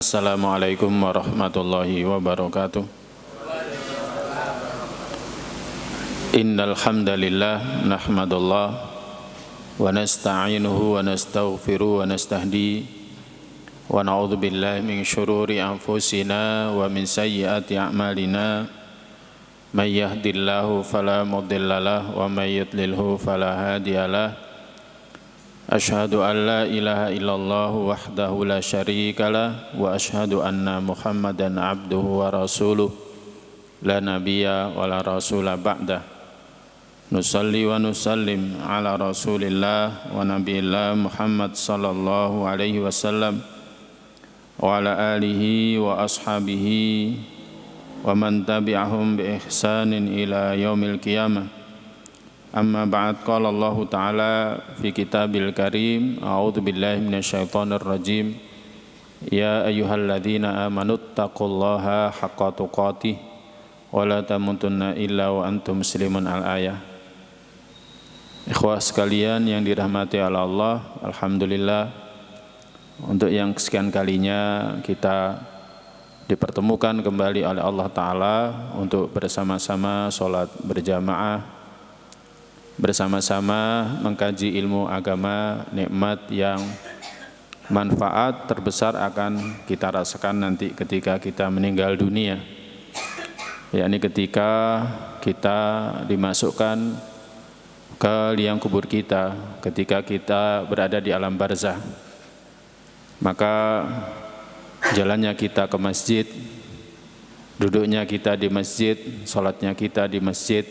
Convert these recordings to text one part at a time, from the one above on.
Assalamualaikum warahmatullahi wabarakatuh. Innal hamdalillah nahmadullah wa nasta'inuhu wa nastaghfiruhu wa nastahdi wa na'udzu billahi min syururi anfusina wa min sayyiati a'malina may yahdihillahu fala mudhillalah wa may yudlilhu fala hadiyalah. Asyhadu an la ilaha illallah wahdahu la syarikalah wa asyhadu anna Muhammadan abduhu wa rasuluh la nabiyya wa la rasula ba'dah. Nusalli wa nusallim ala rasulillah wa nabiyillah Muhammad sallallahu alaihi wasallam wa ala alihi wa ashabihi wa man tabi'ahum bi ihsanin ila yaumil qiyamah. Amma ba'd, qala Allah Ta'ala fi kitabil karim, a'udzu billahi minasyaitonir rajim, ya ayyuhalladzina amanuttaqullaha haqqa tuqatih wa la tamutunna illa wa antum muslimun. Al-ayah. Ikhwah sekalian yang dirahmati oleh Allah, alhamdulillah untuk yang kesekian kalinya kita dipertemukan kembali oleh Allah Ta'ala untuk bersama-sama sholat berjamaah, bersama-sama mengkaji ilmu agama, nikmat yang manfaat terbesar akan kita rasakan nanti ketika kita meninggal dunia, yakni ketika kita dimasukkan ke liang kubur kita, ketika kita berada di alam barzah. Maka jalannya kita ke masjid, duduknya kita di masjid, sholatnya kita di masjid.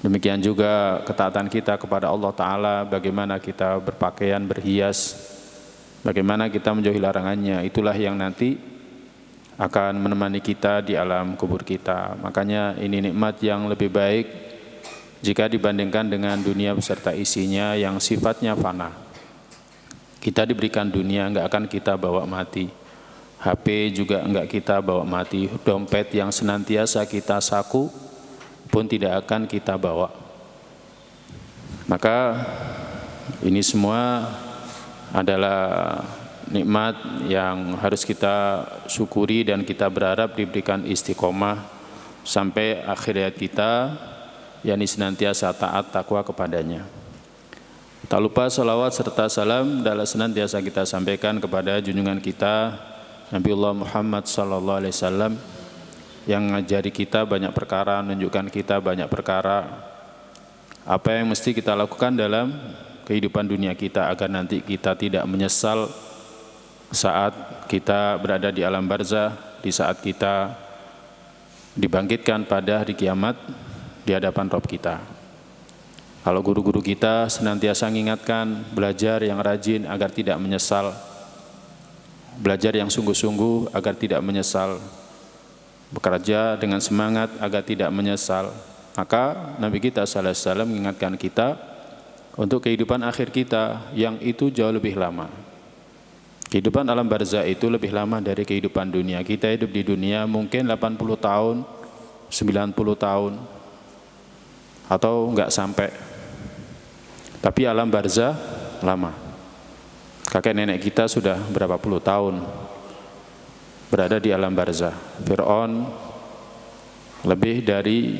Demikian juga ketaatan kita kepada Allah Ta'ala, bagaimana kita berpakaian, berhias, bagaimana kita menjauhi larangannya. Itulah yang nanti akan menemani kita di alam kubur kita. Makanya ini nikmat yang lebih baik jika dibandingkan dengan dunia beserta isinya yang sifatnya fana. Kita diberikan dunia, enggak akan kita bawa mati. HP juga enggak kita bawa mati. Dompet yang senantiasa kita saku pun tidak akan kita bawa. Maka ini semua adalah nikmat yang harus kita syukuri dan kita berharap diberikan istiqomah sampai akhir hayat kita, yakni senantiasa taat takwa kepadanya. Tak lupa salawat serta salam adalah senantiasa kita sampaikan kepada junjungan kita Nabiullah Muhammad sallallahu alaihi wasallam yang mengajari kita banyak perkara, menunjukkan kita banyak perkara apa yang mesti kita lakukan dalam kehidupan dunia kita agar nanti kita tidak menyesal saat kita berada di alam barzah, di saat kita dibangkitkan pada hari kiamat di hadapan Rabb kita. Kalau guru-guru kita senantiasa mengingatkan, belajar yang rajin agar tidak menyesal, belajar yang sungguh-sungguh agar tidak menyesal, bekerja dengan semangat agar tidak menyesal. Maka Nabi kita sallallahu alaihi wasallam mengingatkan kita untuk kehidupan akhir kita yang itu jauh lebih lama. Kehidupan alam barzah itu lebih lama dari kehidupan dunia. Kita hidup di dunia mungkin 80 tahun, 90 tahun atau enggak sampai. Tapi alam barzah lama. Kakek nenek kita sudah berapa puluh tahun berada di alam barzah. Fir'aun lebih dari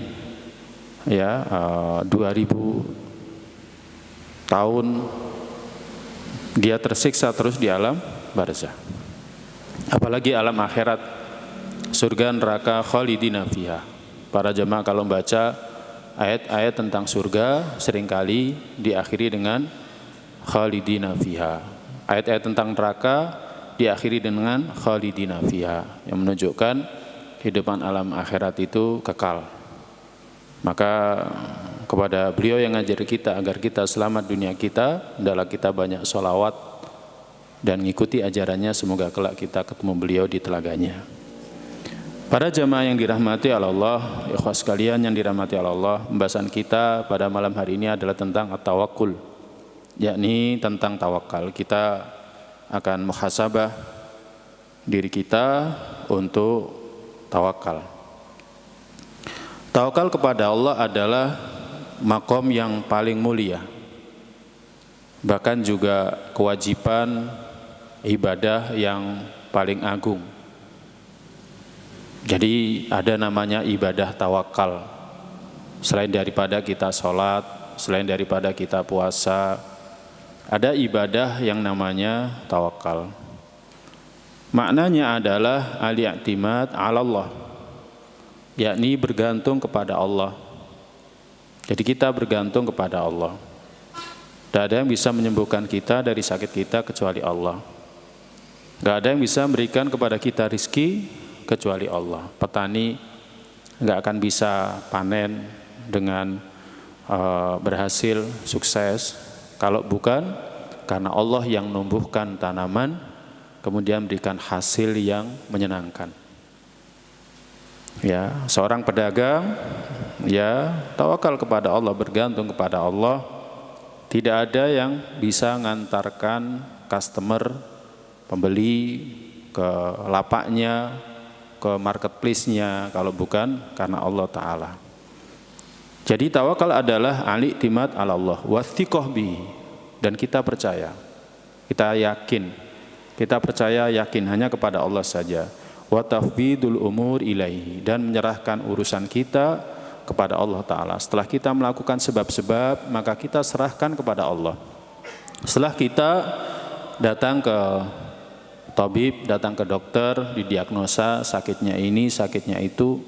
2000 tahun dia tersiksa terus di alam barzah. Apalagi alam akhirat, surga neraka khalidina fiha. Para jemaah kalau membaca ayat-ayat tentang surga seringkali diakhiri dengan khalidina fiha. Ayat-ayat tentang neraka diakhiri dengan khalidina fiha, yang menunjukkan kehidupan alam akhirat itu kekal. Maka kepada beliau yang ngajar kita agar kita selamat dunia kita, adalah kita banyak sholawat dan mengikuti ajarannya, semoga kelak kita ketemu beliau di telaganya. Para jamaah yang dirahmati Allah, ikhwas sekalian yang dirahmati Allah, pembahasan kita pada malam hari ini adalah tentang at-tawakkul, yakni tentang tawakal. Kita akan muhasabah diri kita untuk tawakal. Tawakal kepada Allah adalah makom yang paling mulia. Bahkan juga kewajiban ibadah yang paling agung. Jadi ada namanya ibadah tawakal. Selain daripada kita sholat, selain daripada kita puasa, ada ibadah yang namanya tawakal. Maknanya adalah al-i'timad 'ala Allah, yakni bergantung kepada Allah. Jadi kita bergantung kepada Allah. Tidak ada yang bisa menyembuhkan kita dari sakit kita kecuali Allah. Tidak ada yang bisa memberikan kepada kita rizki kecuali Allah. Petani nggak akan bisa panen dengan berhasil, sukses, kalau bukan karena Allah yang menumbuhkan tanaman, kemudian memberikan hasil yang menyenangkan. Ya, seorang pedagang, ya tawakal kepada Allah, bergantung kepada Allah. Tidak ada yang bisa mengantarkan customer, pembeli ke lapaknya, ke marketplace-nya, kalau bukan karena Allah Ta'ala. Jadi tawakal adalah al-i'timad 'ala Allah wa thiqah bihi, dan kita percaya, kita yakin, kita percaya yakin hanya kepada Allah saja. Wa tafwidul umur ilaihi, dan menyerahkan urusan kita kepada Allah Ta'ala. Setelah kita melakukan sebab-sebab, maka kita serahkan kepada Allah. Setelah kita datang ke tabib, datang ke dokter, didiagnosa sakitnya ini, sakitnya itu,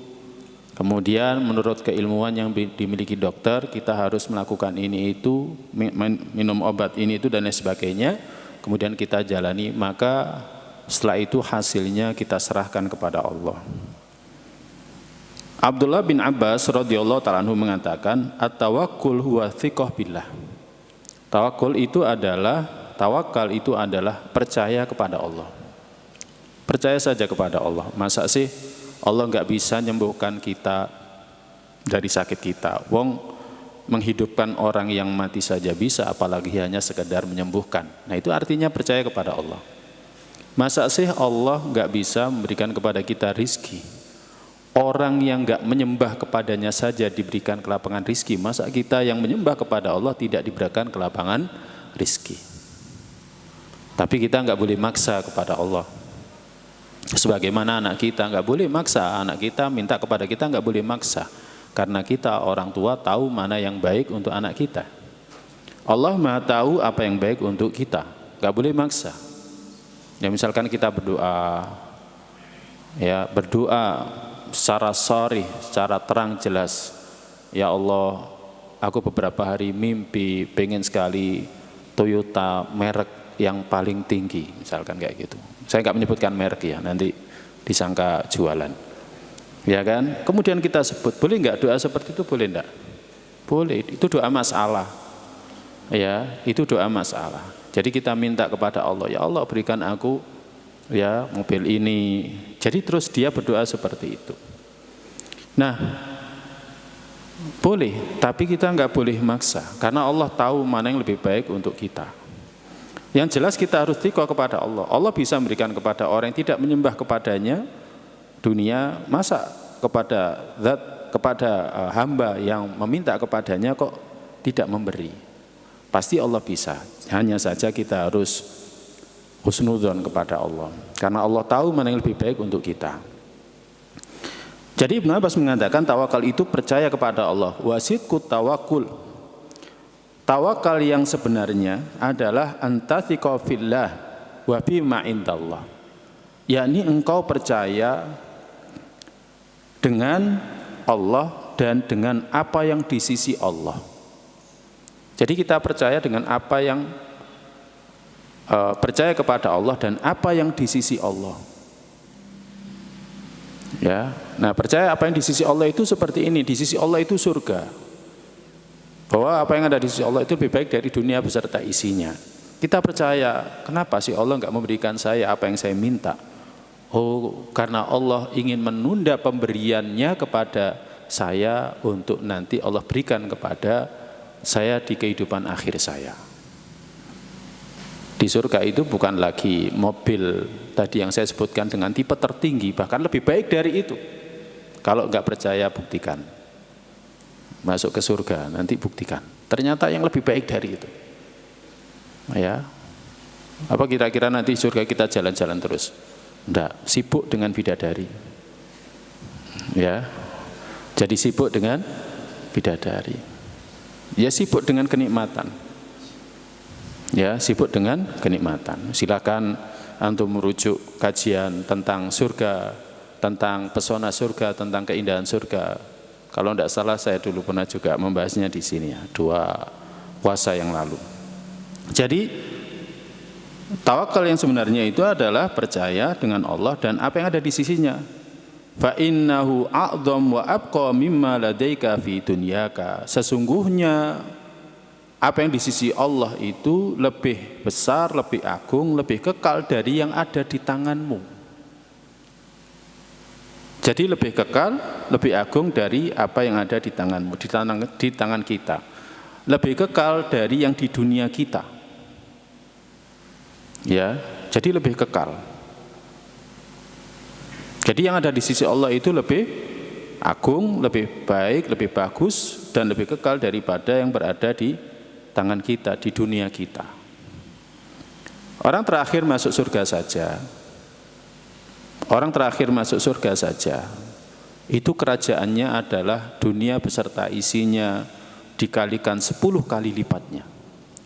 kemudian menurut keilmuan yang dimiliki dokter, kita harus melakukan ini itu, minum obat ini itu dan lain sebagainya, kemudian kita jalani, maka setelah itu hasilnya kita serahkan kepada Allah. Abdullah bin Abbas radhiyallahu ta'ala anhu mengatakan, at-tawakkul huwa thiqah billah. Tawakal itu adalah percaya kepada Allah. Percaya saja kepada Allah. Masa sih Allah nggak bisa menyembuhkan kita dari sakit kita? Wong menghidupkan orang yang mati saja bisa, apalagi hanya sekedar menyembuhkan. Nah itu artinya percaya kepada Allah. Masa sih Allah nggak bisa memberikan kepada kita rizki? Orang yang nggak menyembah kepadanya saja diberikan kelapangan rizki. Masa kita yang menyembah kepada Allah tidak diberikan kelapangan rizki? Tapi kita nggak boleh maksa kepada Allah. Sebagaimana anak kita nggak boleh maksa, anak kita minta kepada kita nggak boleh maksa. Karena kita orang tua tahu mana yang baik untuk anak kita. Allah Maha tahu apa yang baik untuk kita, nggak boleh maksa. Ya misalkan kita berdoa, ya berdoa secara sharih, secara terang jelas. Ya Allah, aku beberapa hari mimpi pengen sekali Toyota merek yang paling tinggi, misalkan kayak gitu. Saya nggak menyebutkan merek ya, nanti disangka jualan. Ya kan? Kemudian kita sebut, boleh nggak doa seperti itu? Boleh enggak? Boleh, itu doa masalah. Ya, itu doa masalah. Jadi kita minta kepada Allah, ya Allah berikan aku ya mobil ini. Jadi terus dia berdoa seperti itu. Nah, boleh, tapi kita nggak boleh maksa, karena Allah tahu mana yang lebih baik untuk kita. Yang jelas kita harus thiqah kepada Allah. Allah bisa memberikan kepada orang yang tidak menyembah kepadanya dunia, masa kepada zat, kepada hamba yang meminta kepadanya kok tidak memberi? Pasti Allah bisa. Hanya saja kita harus husnudzon kepada Allah, karena Allah tahu mana yang lebih baik untuk kita. Jadi Ibnu Abbas mengatakan tawakal itu percaya kepada Allah. Wasidqut tawakkul. Tawakal yang sebenarnya adalah antathiqa fillah wa bima indallah. Yakni engkau percaya dengan Allah dan dengan apa yang di sisi Allah. Jadi kita percaya dengan apa yang percaya kepada Allah dan apa yang di sisi Allah. Ya, nah percaya apa yang di sisi Allah itu seperti ini. Di sisi Allah itu surga. Bahwa apa yang ada di sisi Allah itu lebih baik dari dunia beserta isinya. Kita percaya, kenapa sih Allah nggak memberikan saya apa yang saya minta? Oh, karena Allah ingin menunda pemberiannya kepada saya untuk nanti Allah berikan kepada saya di kehidupan akhir saya. Di surga itu bukan lagi mobil tadi yang saya sebutkan dengan tipe tertinggi, bahkan lebih baik dari itu. Kalau nggak percaya buktikan. Masuk ke surga nanti buktikan. Ternyata yang lebih baik dari itu. Ya. Apa kira-kira nanti surga kita jalan-jalan terus? Enggak, sibuk dengan bidadari. Ya. Jadi sibuk dengan bidadari. Ya sibuk dengan kenikmatan. Ya, sibuk dengan kenikmatan. Silakan antum merujuk kajian tentang surga, tentang pesona surga, tentang keindahan surga. Kalau tidak salah saya dulu pernah juga membahasnya di sini ya, 2 puasa yang lalu. Jadi tawakal yang sebenarnya itu adalah percaya dengan Allah dan apa yang ada di sisinya. Fa innahu a'dham wa abqa mimma ladaika fi dunyaka. Sesungguhnya apa yang di sisi Allah itu lebih besar, lebih agung, lebih kekal dari yang ada di tanganmu. Jadi lebih kekal, lebih agung dari apa yang ada di tanganmu, di tangan kita. Lebih kekal dari yang di dunia kita. Ya, jadi lebih kekal. Jadi yang ada di sisi Allah itu lebih agung, lebih baik, lebih bagus, dan lebih kekal daripada yang berada di tangan kita, di dunia kita. Orang terakhir masuk surga saja, orang terakhir masuk surga saja, itu kerajaannya adalah dunia beserta isinya dikalikan 10 kali lipatnya.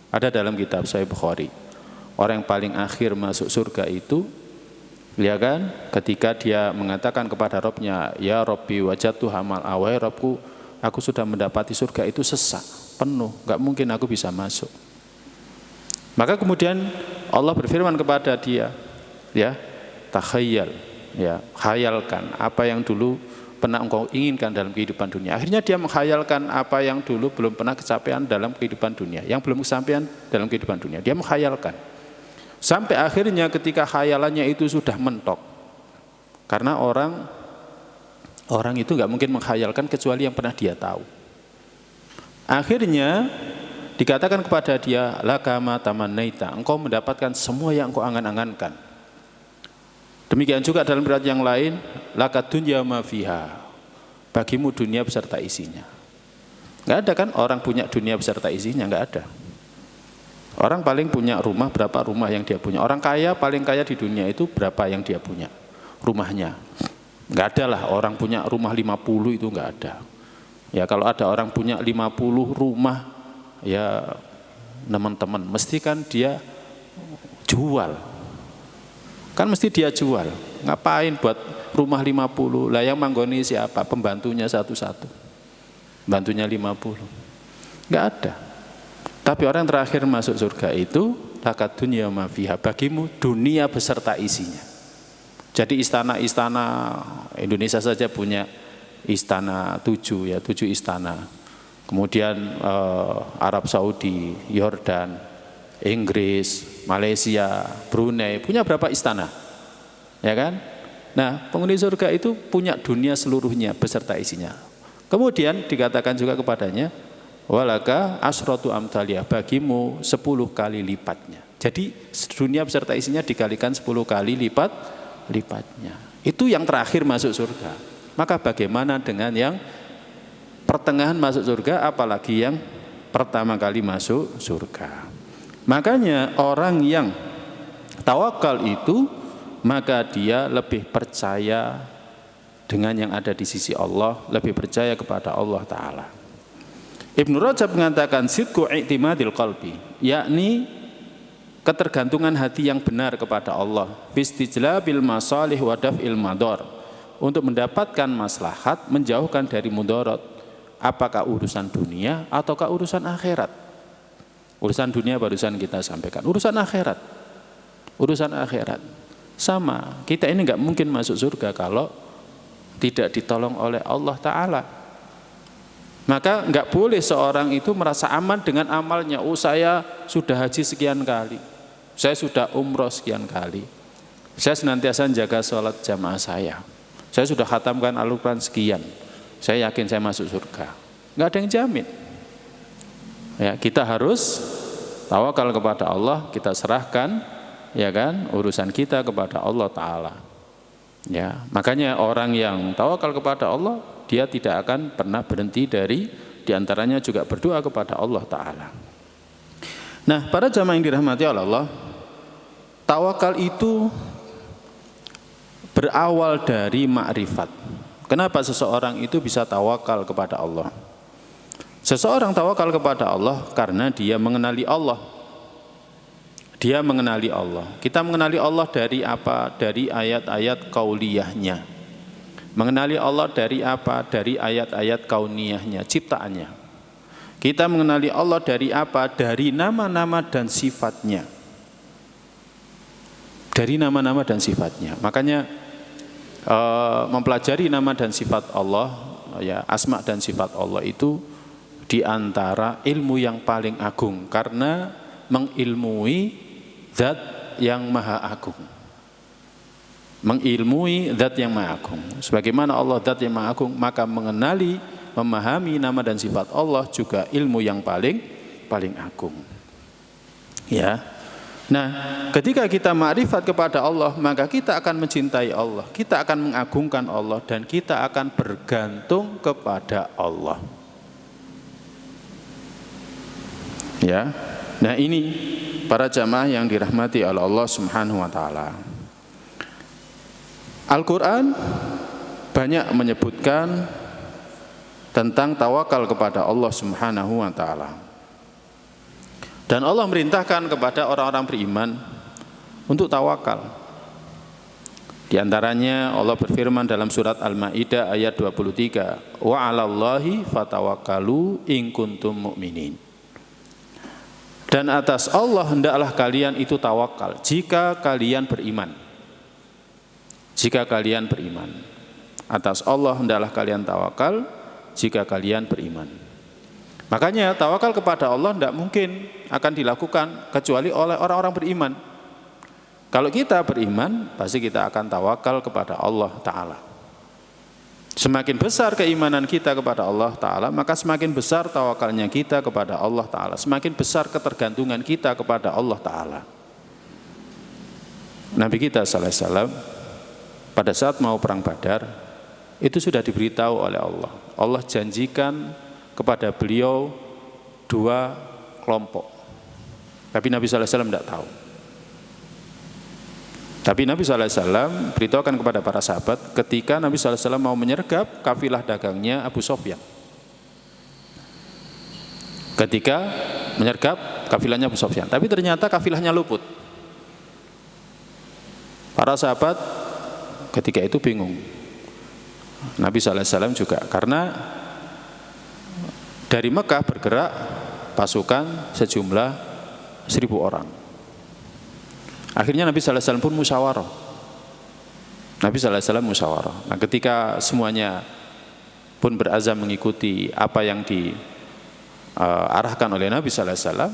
Ada dalam kitab Sahih Bukhari. Orang yang paling akhir masuk surga itu, ya kan, ketika dia mengatakan kepada Rabbnya, ya Rabbi wajadtu hamal awai Rabbku, aku sudah mendapati surga itu sesak, penuh, gak mungkin aku bisa masuk. Maka kemudian Allah berfirman kepada dia, ya, takhayyal, ya, khayalkan apa yang dulu pernah engkau inginkan dalam kehidupan dunia. Akhirnya dia menghayalkan apa yang dulu belum pernah kecapean dalam kehidupan dunia, yang belum kesampaian dalam kehidupan dunia. Dia menghayalkan. Sampai akhirnya ketika khayalannya itu sudah mentok. Karena orang itu nggak mungkin menghayalkan kecuali yang pernah dia tahu. Akhirnya dikatakan kepada dia, laka ma tamannaita, engkau mendapatkan semua yang engkau angan-angankan. Demikian juga dalam riwayat yang lain, laka dunya ma fiha, bagimu dunia beserta isinya. Nggak ada kan orang punya dunia beserta isinya, nggak ada. Orang paling punya rumah, berapa rumah yang dia punya. Orang kaya, paling kaya di dunia itu berapa yang dia punya rumahnya. Nggak ada lah orang punya rumah 50, itu nggak ada. Ya kalau ada orang punya 50 rumah, ya teman-teman, mesti kan dia jual. Kan mesti dia jual. Ngapain buat rumah 50? Lah yang manggoni siapa? Pembantunya satu-satu. Pembantunya 50. Nggak ada. Tapi orang terakhir masuk surga itu lakat dunya ma fiha, bagimu dunia beserta isinya. Jadi istana-istana Indonesia saja punya istana 7 ya, 7 istana. Kemudian Arab Saudi, Yordan, Inggris, Malaysia, Brunei punya berapa istana? Ya kan? Nah, penghuni surga itu punya dunia seluruhnya beserta isinya. Kemudian dikatakan juga kepadanya, walaka asratu amtaliyah, bagimu 10 kali lipatnya. Jadi dunia beserta isinya dikalikan 10 kali lipatnya. Itu yang terakhir masuk surga. Maka bagaimana dengan yang pertengahan masuk surga, apalagi yang pertama kali masuk surga. Makanya orang yang tawakal itu, maka dia lebih percaya dengan yang ada di sisi Allah, lebih percaya kepada Allah Ta'ala. Ibnu Rajab mengatakan sidqu i'timadil qalbi, yakni ketergantungan hati yang benar kepada Allah, bistijlabil masalih wa daf'il madar, untuk mendapatkan maslahat, menjauhkan dari mudarat, apakah urusan dunia ataukah urusan akhirat. Urusan dunia barusan kita sampaikan, urusan akhirat sama. Kita ini nggak mungkin masuk surga kalau tidak ditolong oleh Allah Ta'ala. Maka nggak boleh seorang itu merasa aman dengan amalnya. Oh, saya sudah haji sekian kali, saya sudah umroh sekian kali, saya senantiasa jaga sholat jamaah saya sudah khatamkan Al-Quran sekian, saya yakin saya masuk surga. Nggak ada yang jamin. Ya, kita harus tawakal kepada Allah, kita serahkan, ya kan, urusan kita kepada Allah Ta'ala. Ya, makanya orang yang tawakal kepada Allah, dia tidak akan pernah berhenti dari diantaranya juga berdoa kepada Allah Ta'ala. Nah, para jamaah yang dirahmati oleh Allah, tawakal itu berawal dari ma'rifat. Kenapa seseorang itu bisa tawakal kepada Allah? Seseorang tawakal kepada Allah karena dia mengenali Allah. Dia mengenali Allah. Kita mengenali Allah dari apa? Dari ayat-ayat kauliyahnya. Mengenali Allah dari apa? Dari ayat-ayat kauniyahnya, ciptaannya. Kita mengenali Allah dari apa? Dari nama-nama dan sifatnya. Dari nama-nama dan sifatnya. Makanya mempelajari nama dan sifat Allah, ya, asma dan sifat Allah itu di antara ilmu yang paling agung karena mengilmui zat yang maha agung. Mengilmui zat yang maha agung. Sebagaimana Allah zat yang maha agung, maka mengenali, memahami nama dan sifat Allah juga ilmu yang paling agung. Ya. Nah, ketika kita ma'rifat kepada Allah, maka kita akan mencintai Allah, kita akan mengagungkan Allah, dan kita akan bergantung kepada Allah. Ya. Nah, ini para jamaah yang dirahmati oleh Allah Subhanahu wa taala. Al-Qur'an banyak menyebutkan tentang tawakal kepada Allah Subhanahu wa taala. Dan Allah merintahkan kepada orang-orang beriman untuk tawakal. Di antaranya Allah berfirman dalam surat Al-Maidah ayat 23, wa 'alallahi fatawakkalu in kuntum mu'minin. Dan atas Allah hendaklah kalian itu tawakal jika kalian beriman. Jika kalian beriman. Atas Allah hendaklah kalian tawakal jika kalian beriman. Makanya tawakal kepada Allah tidak mungkin akan dilakukan kecuali oleh orang-orang beriman. Kalau kita beriman, pasti kita akan tawakal kepada Allah Ta'ala. Semakin besar keimanan kita kepada Allah Ta'ala, maka semakin besar tawakalnya kita kepada Allah Ta'ala. Semakin besar ketergantungan kita kepada Allah Ta'ala. Nabi kita sallallahu alaihi wasallam pada saat mau perang Badar, itu sudah diberitahu oleh Allah. Allah janjikan kepada beliau 2 kelompok. Tapi Nabi sallallahu alaihi wasallam tidak tahu. Tapi Nabi sallallahu alaihi wasallam beritahukan kepada para sahabat ketika Nabi sallallahu alaihi wasallam mau menyergap kafilah dagangnya Abu Sufyan. Ketika menyergap kafilahnya Abu Sufyan, tapi ternyata kafilahnya luput. Para sahabat ketika itu bingung. Nabi sallallahu alaihi wasallam juga, karena dari Mekah bergerak pasukan sejumlah 1.000 orang. Akhirnya Nabi sallallahu alaihi wasallam pun musyawarah. Nabi sallallahu alaihi wasallam musyawarah. Nah, ketika semuanya pun berazam mengikuti apa yang diarahkan oleh Nabi sallallahu alaihi wasallam,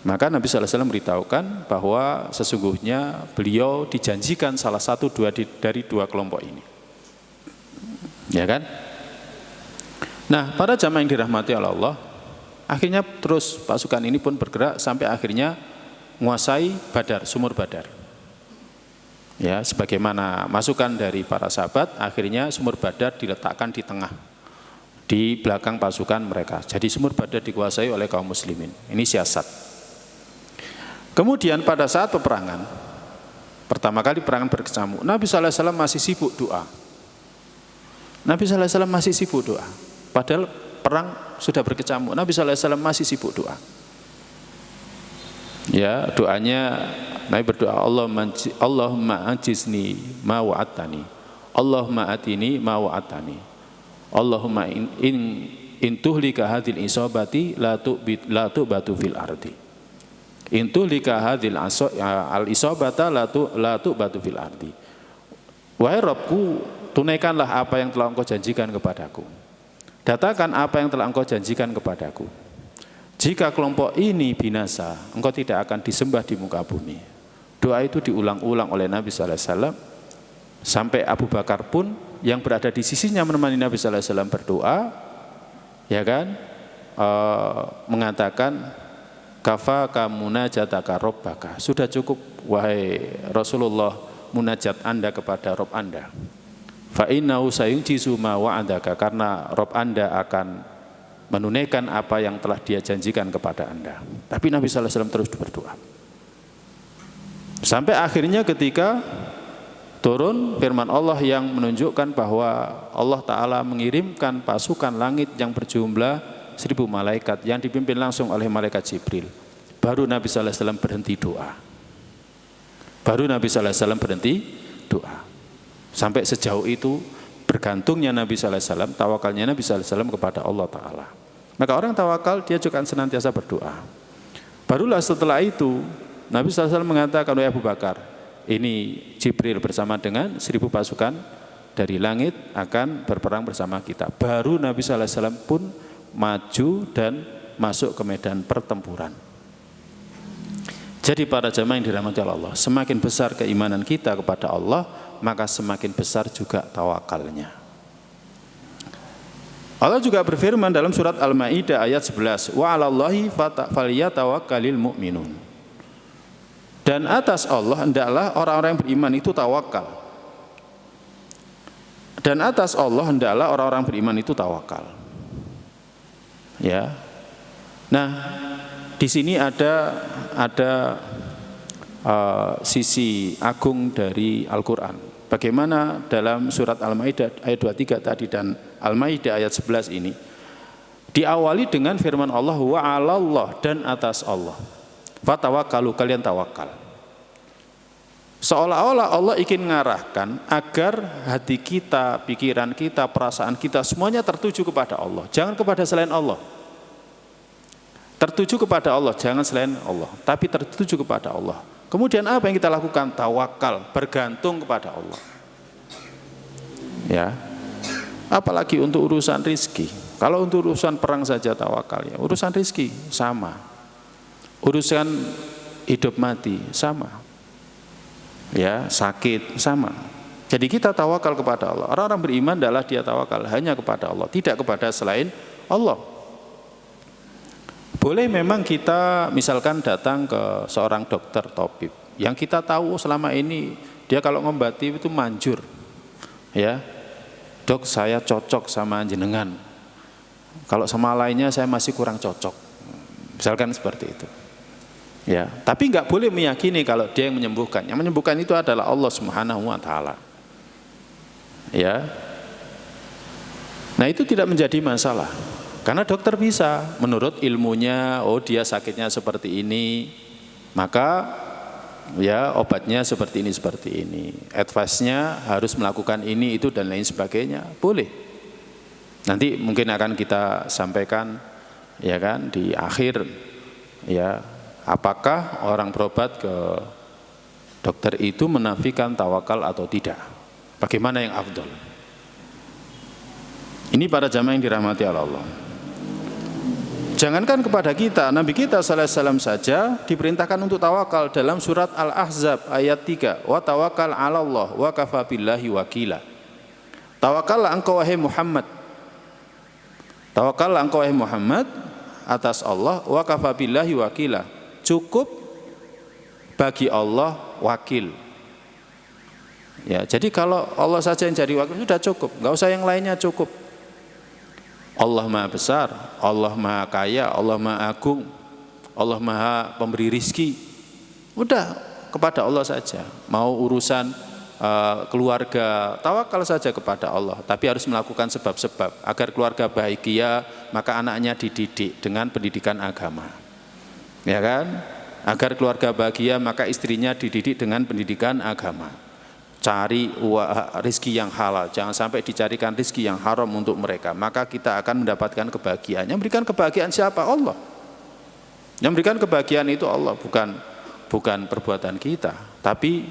maka Nabi sallallahu alaihi wasallam beritahukan bahwa sesungguhnya beliau dijanjikan salah satu dari 2 kelompok ini. Ya kan? Nah, para jamaah yang dirahmati oleh Allah, akhirnya terus pasukan ini pun bergerak sampai akhirnya menguasai Badar, sumur Badar. Ya, sebagaimana masukan dari para sahabat, akhirnya sumur Badar diletakkan di tengah, di belakang pasukan mereka. Jadi sumur Badar dikuasai oleh kaum muslimin. Ini siasat. Kemudian pada saat peperangan, pertama kali perangan berkecamuk, Nabi sallallahu alaihi wasallam masih sibuk doa. Nabi sallallahu alaihi wasallam masih sibuk doa. Padahal perang sudah berkecamuk, Nabi sallallahu alaihi wasallam masih sibuk doa. Ya, doanya Nabi berdoa, Allahumma ajizni ma wa'atani, Allahumma atini ma wa'atani, Allahumma in tuhlika hadhil isabati la tu'batu fil ardi, in tuhlika hadhil al isabata la tu'batu fil ardi. Wahai Rabbku, tunaikanlah apa yang telah Engkau janjikan kepadaku. Datakan apa yang telah Engkau janjikan kepadaku. Jika kelompok ini binasa, Engkau tidak akan disembah di muka bumi. Doa itu diulang-ulang oleh Nabi sallallahu alaihi wasallam sampai Abu Bakar pun yang berada di sisinya menemani Nabi sallallahu alaihi wasallam berdoa, ya kan, mengatakan kafaka munajataka rabbaka. Sudah cukup wahai Rasulullah munajat Anda kepada Rabb Anda. Fa innahu sayunjizu ma wa'adaka, karena Rabb Anda akan menunaikan apa yang telah Dia janjikan kepada Anda. Tapi Nabi sallallahu alaihi wasallam terus berdoa. Sampai akhirnya ketika turun firman Allah yang menunjukkan bahwa Allah Ta'ala mengirimkan pasukan langit yang berjumlah 1000 malaikat yang dipimpin langsung oleh malaikat Jibril. Baru Nabi sallallahu alaihi wasallam berhenti doa. Baru Nabi sallallahu alaihi wasallam berhenti doa. Sampai sejauh itu bergantungnya Nabi sallallahu alaihi wasallam, tawakalnya Nabi sallallahu alaihi wasallam kepada Allah Ta'ala. Maka orang tawakal dia juga senantiasa berdoa. Barulah setelah itu Nabi sallallahu alaihi wasallam mengatakan, "Wahai Abu Bakar, ini Jibril bersama dengan 1000 pasukan dari langit akan berperang bersama kita." Baru Nabi sallallahu alaihi wasallam pun maju dan masuk ke medan pertempuran. Jadi para jamaah yang dirahmati Allah, semakin besar keimanan kita kepada Allah, maka semakin besar juga tawakalnya. Allah juga berfirman dalam surat Al-Maidah ayat 11, "Wa 'alallahi falyatawakkalul mu'minun." Dan atas Allah hendaklah orang-orang yang beriman itu tawakal. Dan atas Allah hendaklah orang-orang beriman itu tawakal. Ya. Nah, di sini ada sisi agung dari Al-Qur'an. Bagaimana dalam surat Al-Maidah ayat 23 tadi dan Al-Maidah ayat 11 ini diawali dengan firman Allah, "Wa 'alallah," dan atas Allah. Fatawakkalu, kalian tawakal. Seolah-olah Allah ingin mengarahkan agar hati kita, pikiran kita, perasaan kita semuanya tertuju kepada Allah, jangan kepada selain Allah. Tertuju kepada Allah, jangan selain Allah, tapi tertuju kepada Allah. Kemudian apa yang kita lakukan? Tawakal, bergantung kepada Allah. Ya. Apalagi untuk urusan rizki. Kalau untuk urusan perang saja tawakal, ya. Urusan rizki sama. Urusan hidup mati sama. Ya, sakit sama. Jadi kita tawakal kepada Allah. Orang-orang beriman adalah dia tawakal hanya kepada Allah, tidak kepada selain Allah. Boleh memang kita misalkan datang ke seorang dokter tabib yang kita tahu selama ini dia kalau ngobati itu manjur. Ya. Dok, saya cocok sama jenengan. Kalau sama lainnya saya masih kurang cocok. Misalkan seperti itu. Ya, tapi nggak boleh meyakini kalau dia yang menyembuhkan. Yang menyembuhkan itu adalah Allah Subhanahu wa taala. Ya. Nah, itu tidak menjadi masalah. Karena dokter bisa menurut ilmunya, oh dia sakitnya seperti ini, maka ya obatnya seperti ini. Advice-nya harus melakukan ini, itu dan lain sebagainya. Boleh. Nanti mungkin akan kita sampaikan ya kan di akhir ya, apakah orang berobat ke dokter itu menafikan tawakal atau tidak? Bagaimana yang afdol? Ini para jamaah yang dirahmati Allah. Jangankan kepada kita, Nabi kita sallallahu alaihi wasallam saja diperintahkan untuk tawakal dalam surat Al-Ahzab ayat 3, "Wa tawakkal 'alallah wa kafa billahi wakila." Tawakallah engkau wahai Muhammad. Tawakallah engkau wahai Muhammad atas Allah, wa kafa billahi wakila. Cukup bagi Allah wakil. Ya, jadi kalau Allah saja yang jadi wakil sudah cukup, enggak usah yang lainnya, cukup. Allah Maha Besar, Allah Maha Kaya, Allah Maha Agung, Allah Maha Pemberi rizki. Udah kepada Allah saja. Mau urusan keluarga, tawakal saja kepada Allah. Tapi harus melakukan sebab-sebab agar keluarga bahagia, maka anaknya dididik dengan pendidikan agama. Ya kan? Agar keluarga bahagia, maka istrinya dididik dengan pendidikan agama. Cari rizki yang halal, jangan sampai dicarikan rizki yang haram untuk mereka, maka kita akan mendapatkan kebahagiaan. Yang memberikan kebahagiaan siapa? Allah. Yang memberikan kebahagiaan itu Allah, bukan perbuatan kita, tapi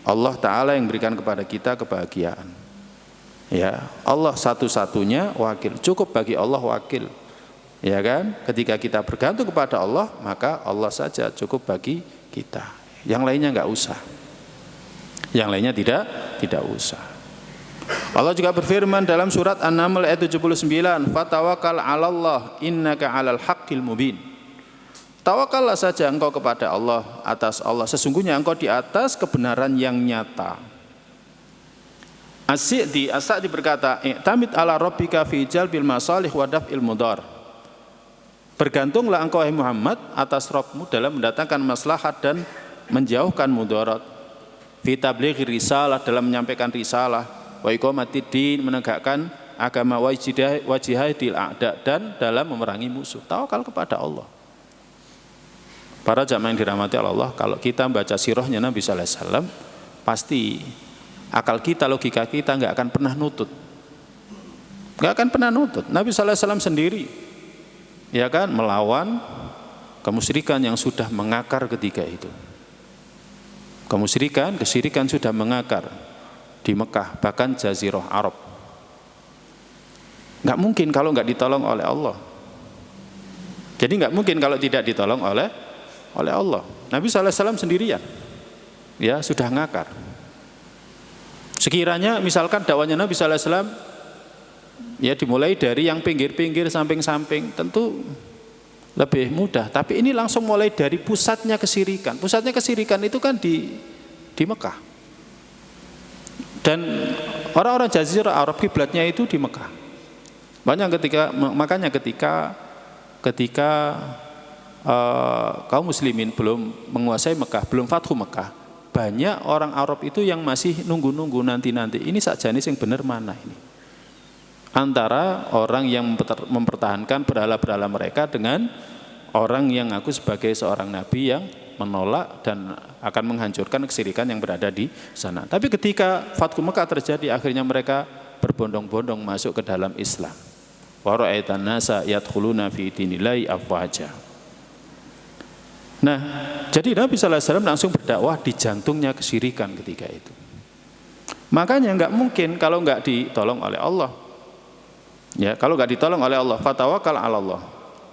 Allah Ta'ala yang memberikan kepada kita kebahagiaan. Ya, Allah satu-satunya wakil, cukup bagi Allah wakil. Ya kan? Ketika kita bergantung kepada Allah, maka Allah saja cukup bagi kita. Yang lainnya enggak usah. Yang lainnya tidak usah. Allah juga berfirman dalam surat An-Naml ayat 79, "Fatawakkal 'alallah innaka 'alal haqqil mubin." Tawakallah saja engkau kepada Allah, atas Allah, sesungguhnya engkau di atas kebenaran yang nyata. As-Sa'di berkata, "I'tamid 'ala rabbika fi jalbil masalih wa daf'il mudar." Bergantunglah engkau Muhammad atas Rabbmu dalam mendatangkan maslahat dan menjauhkan mudarat. fi tablighi risalah, dalam menyampaikan risalah, wa iqamatiddin, menegakkan agama, wa jihadil a'da, dan dalam memerangi musuh. Tawakal kepada Allah. Para jamaah yang dirahmati Allah, kalau kita membaca sirahnya Nabi sallallahu alaihi wasallam, pasti akal kita, logika kita nggak akan pernah nutut. Nggak akan pernah nutut. Nabi sallallahu alaihi wasallam sendiri, ya kan, melawan kemusyrikan yang sudah mengakar ketika itu. Kesyirikan sudah mengakar di Mekah, bahkan Jazirah Arab. Nggak mungkin kalau nggak ditolong oleh Allah. Jadi nggak mungkin kalau tidak ditolong oleh Allah. Nabi sallallahu alaihi wasallam sendirian, ya, sudah ngakar. Sekiranya misalkan dakwanya Nabi sallallahu alaihi wasallam, ya, dimulai dari yang pinggir-pinggir, samping-samping, tentu lebih mudah. Tapi ini langsung mulai dari pusatnya kesyirikan. Pusatnya kesyirikan itu kan di Mekah. Dan orang-orang Jazirah Arab kiblatnya itu di Mekah. Makanya ketika kaum muslimin belum menguasai Mekah, belum Fathu Mekah, banyak orang Arab itu yang masih nunggu-nunggu nanti. Ini sakjane sing bener mana ini? Antara orang yang mempertahankan berhala-berhala mereka dengan orang yang ngaku sebagai seorang nabi yang menolak dan akan menghancurkan kesyirikan yang berada di sana. Tapi ketika Fathu Mekah terjadi, akhirnya mereka berbondong-bondong masuk ke dalam Islam. Wa ra'aitan nasa yadkhuluna fi dinillahi afwaja. Nah, jadi Nabi sallallahu alaihi wasallam langsung berdakwah di jantungnya kesyirikan ketika itu. Makanya nggak mungkin kalau nggak ditolong oleh Allah. Ya, kalau nggak ditolong oleh Allah, fatawakkal 'ala Allah.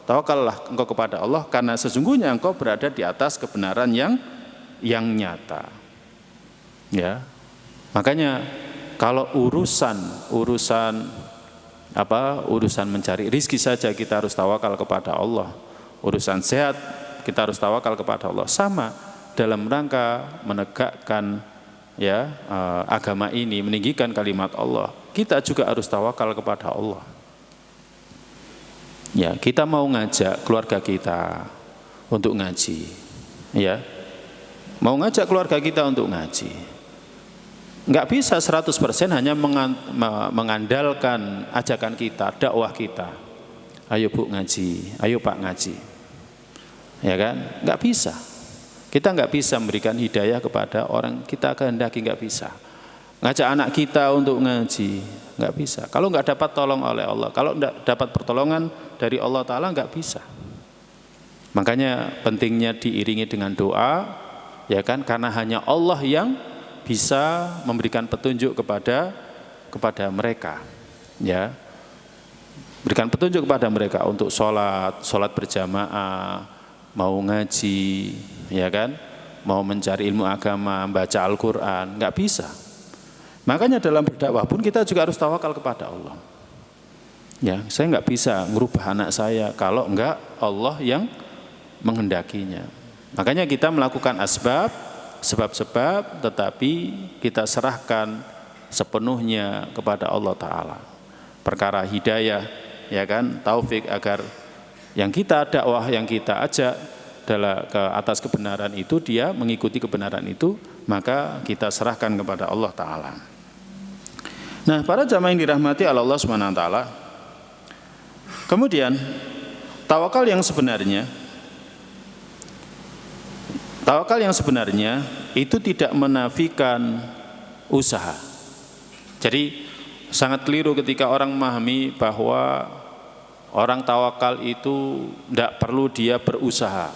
Tawakallah engkau kepada Allah, karena sesungguhnya engkau berada di atas kebenaran yang nyata. Ya. Makanya kalau urusan mencari rizki saja kita harus tawakal kepada Allah. Urusan sehat kita harus tawakal kepada Allah. Sama dalam rangka menegakkan, ya, agama ini, meninggikan kalimat Allah, kita juga harus tawakal kepada Allah. Ya, kita mau ngajak keluarga kita untuk ngaji, ya, mau ngajak keluarga kita untuk ngaji, nggak bisa 100% hanya mengandalkan ajakan kita, dakwah kita. Ayo Bu ngaji, ayo Pak ngaji, ya kan? Nggak bisa. Kita nggak bisa memberikan hidayah kepada orang kita kehendaki, nggak bisa. Ngajak anak kita untuk ngaji, nggak bisa. Kalau nggak dapat tolong oleh Allah, kalau nggak dapat pertolongan dari Allah Ta'ala, nggak bisa. Makanya pentingnya diiringi dengan doa, ya kan? Karena hanya Allah yang bisa memberikan petunjuk kepada mereka, ya. Berikan petunjuk kepada mereka untuk sholat berjamaah, mau ngaji, ya kan? Mau mencari ilmu agama, baca Al-Quran, nggak bisa. Makanya dalam berdakwah pun kita juga harus tawakal kepada Allah. Ya, saya nggak bisa merubah anak saya kalau enggak Allah yang menghendakinya. Makanya kita melakukan sebab-sebab, tetapi kita serahkan sepenuhnya kepada Allah Ta'ala. Perkara hidayah, ya kan, taufik agar yang kita dakwah, yang kita ajak adalah ke atas kebenaran itu, dia mengikuti kebenaran itu, maka kita serahkan kepada Allah Ta'ala. Nah, para jamaah yang dirahmati Allah Subhanahu wa Ta'ala, kemudian tawakal yang sebenarnya itu tidak menafikan usaha. Jadi sangat keliru ketika orang memahami bahwa orang tawakal itu tidak perlu dia berusaha,